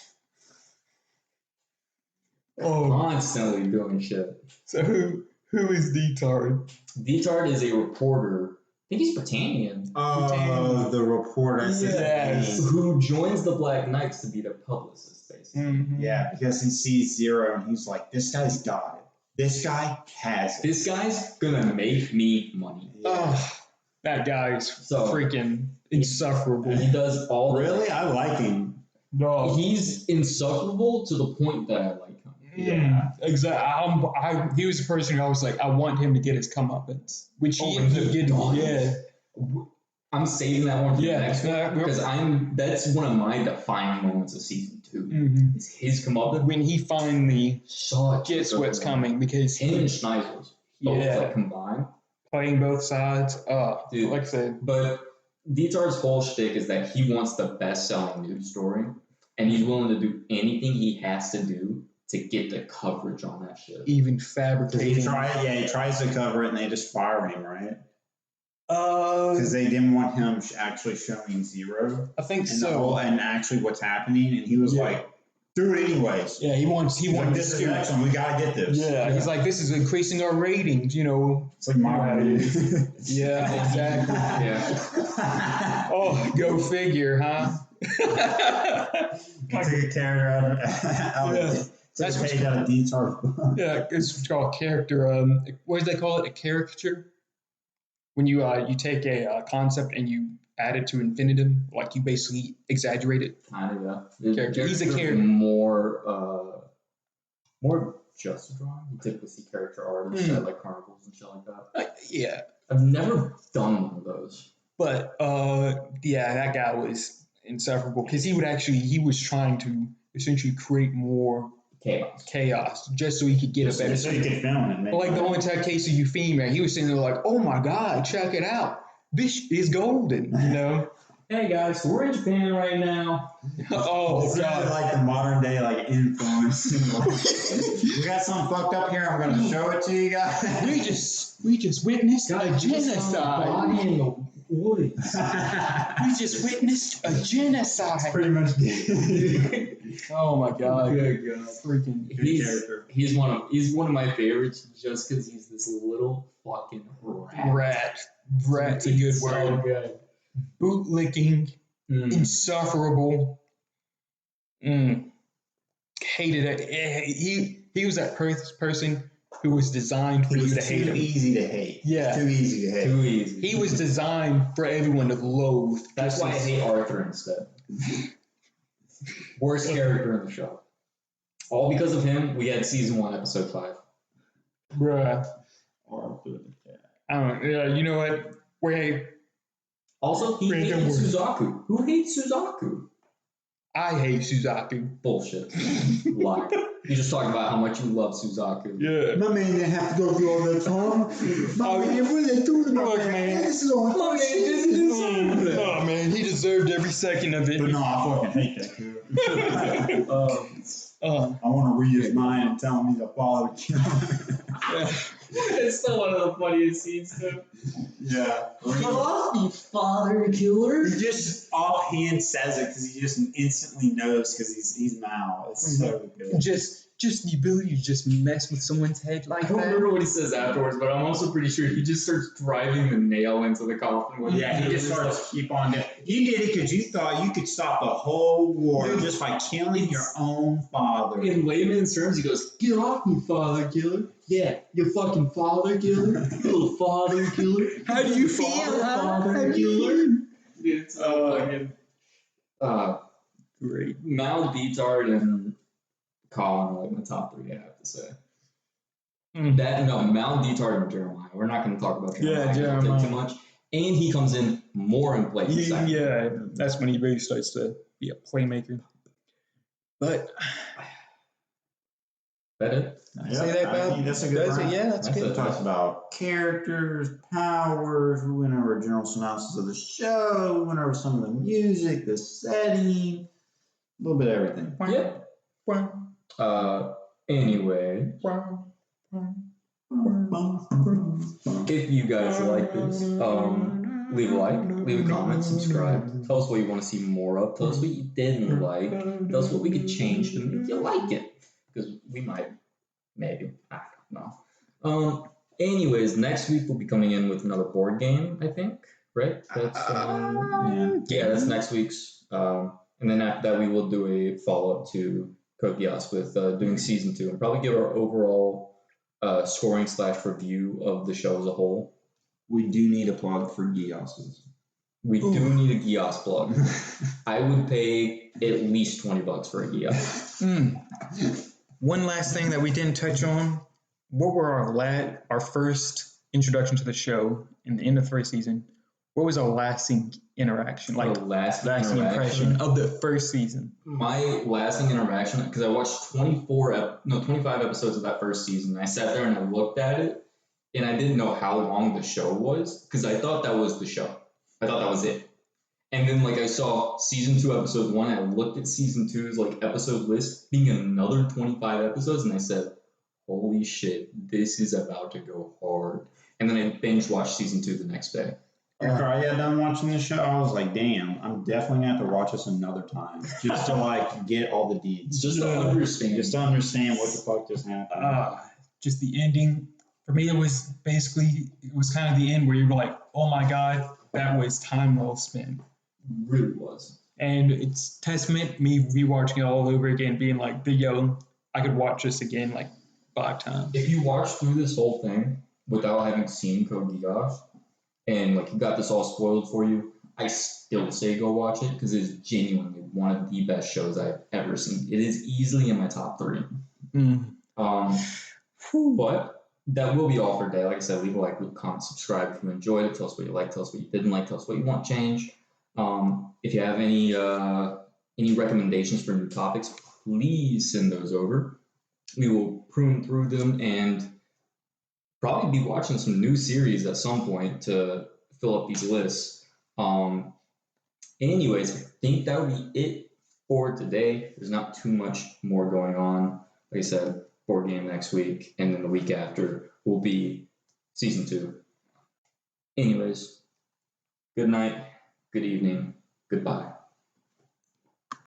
Constantly doing shit. So who is D-Tard? D-Tard is a reporter. I think he's Britannian. Oh, the reporter. Yes. Who joins the Black Knights to be their publicist, basically. Mm-hmm. Yeah, because he sees Zero and he's like, this guy's got it. This guy has it. This guy's gonna make me money. Yeah. Oh, that guy's So- freaking insufferable. He does all the Really? I like him. No. He's insufferable to the point that I like him. Yeah. Exactly. He was the person who I was like, I want him to get his comeuppance, which he ended up getting. Yeah. I'm saving that one for Yeah, the next one because that's one of my defining moments of season 2. Mm-hmm. Is his comeuppance. When he finally Such gets what's coming, because him and Schneisels both like combined. playing both sides. Dude. Like I said, But Dietar's whole shtick is that he wants the best-selling news story, and he's willing to do anything he has to do to get the coverage on that shit. even He fabricating. tries to cover it and they just fire him, right? Uh, Because they didn't want him actually showing Zero I think and so. and actually what's happening, and he was Yeah. like, "Do it anyways." Yeah, he wants. He He's like, wants. this is the next one. We gotta get this. Yeah, he's like, this is increasing our ratings. You know. It's like modern day. Yeah, exactly. Yeah. Oh, go figure, huh? Took a character out Yeah. of That's took a what's page out of Dietar's book. Yeah, it's called character. What do they call it? A caricature. When you take a concept and you add it to infinitum, like you basically exaggerate it. Kind of, yeah. Character. He's a character. More just a drawing. You typically see character artists at like carnivals and shit like that. Yeah, I've never done one of those. but yeah, that guy was insufferable because he was trying to essentially create more chaos just so he could get a better. So you could film it. But like the whole entire case of Euphemia, he was sitting there like, "Oh my God, check it out! This is golden," you know. Hey guys, so we're in Japan right now. Oh It's really God. like the modern day like influence. We got something fucked up here. I'm gonna show it to you guys. We just witnessed a Body genocide. in the woods. We just witnessed a genocide. Pretty much. Oh my God. Good God. Freaking. He's one of my favorites just because he's this little fucking rat. Rat's a good So word. good. Bootlicking, insufferable. Hated it. He was that person who was designed for you to hate him. Too easy to hate. Yeah. Too easy to hate. Too easy. He was designed for everyone to loathe. That's why I hate Arthur instead. Worst character in the show. All because of him, we had season 1, episode 5. Bruh. Arthur the cat. I don't know. Yeah, you know what? Wait. Also, he Random hates word. Suzaku. Who hates Suzaku? I hate Suzaku. Bullshit. Lie. You just talking about how much you love Suzaku. Yeah. My man didn't have to go through all that time. My man, what are they doing? Look, man. This is all My man didn't deserve it. Oh man, he deserved every second of it. But no, I fucking hate that dude. I want to read his mind and tell him he's a father killer. It's still one of the funniest scenes too. Yeah. Get off me, father killer. He just offhand says it because he just instantly knows because he's Mao. It's so good. Just the ability to just mess with someone's head I like don't that. remember what he says afterwards, but I'm also pretty sure he just starts driving the nail into the coffin. Yeah, he just starts keep on doing. You did it because you thought you could stop the whole war just by killing your own father. In layman's terms, he goes, "Get off me, father killer." Yeah, you fucking father killer, little father killer. How do you feel, father huh? killer? It's Great. Mal, Detard, and Colin are like my top 3. I have to say. Mm. Mal, Detard, and Jeremiah. We're not going to talk about Jeremiah. Yeah, It'll take Jeremiah. too much. And he comes in more in play. Yeah, that's when he really starts to be a playmaker. But That it? say that I about think that's a good does it? round. Yeah, that's That's good. It talks about characters, powers. We went over a general synopsis of the show. We went over some of the music, the setting, a little bit of everything. Yep. Anyway, if you guys like this, leave a like, leave a comment, subscribe. Tell us what you want to see more of. Tell us what you didn't like. Tell us what we could change to make you like it. Because we might, maybe, I don't know. Anyways, next week we'll be coming in with another board game, I think, right? That's that's next week's. And then after that, we will do a follow-up to Code Geass with doing season 2 and probably give our overall scoring / review of the show as a whole. We do need a plug for Geass's. We do need a Geass plug. I would pay at least $20 for a Geass. One last thing that we didn't touch on. What were our first introduction to the show in the end of the first season? What was our lasting interaction? Like lasting impression of the first season? My lasting interaction, because I watched 25 episodes of that first season. I sat there and I looked at it, and I didn't know how long the show was, because I thought that was the show. I thought that was it. And then I saw season 2, episode 1, and I looked at season 2's episode list being another 25 episodes, and I said, holy shit, this is about to go hard. And then I binge watched season 2 the next day. After I got done watching the show, I was like, damn, I'm definitely going to have to watch this another time just to get all the deeds. Just to understand. Just to understand what the fuck just happened. Just the ending. For me, it was kind of the end where you were like, oh my God, that was time well spent. It really was. And it's testament me rewatching it all over again, being like, I could watch this again 5 times. If you watch through this whole thing without having seen Code Geass, and you got this all spoiled for you, I still say go watch it because it is genuinely one of the best shows I've ever seen. It is easily in my top 3. But that will be all for today. Like I said, leave a like, leave a comment, subscribe if you enjoyed it. Tell us what you liked, tell us what you didn't like, tell us what you want changed. If you have any recommendations for new topics, please send those over. We will prune through them and probably be watching some new series at some point to fill up these lists. Anyways, I think that would be it for today. There's not too much more going on. Like I said, board game next week, and then the week after will be season 2. Anyways, good night, good evening, goodbye.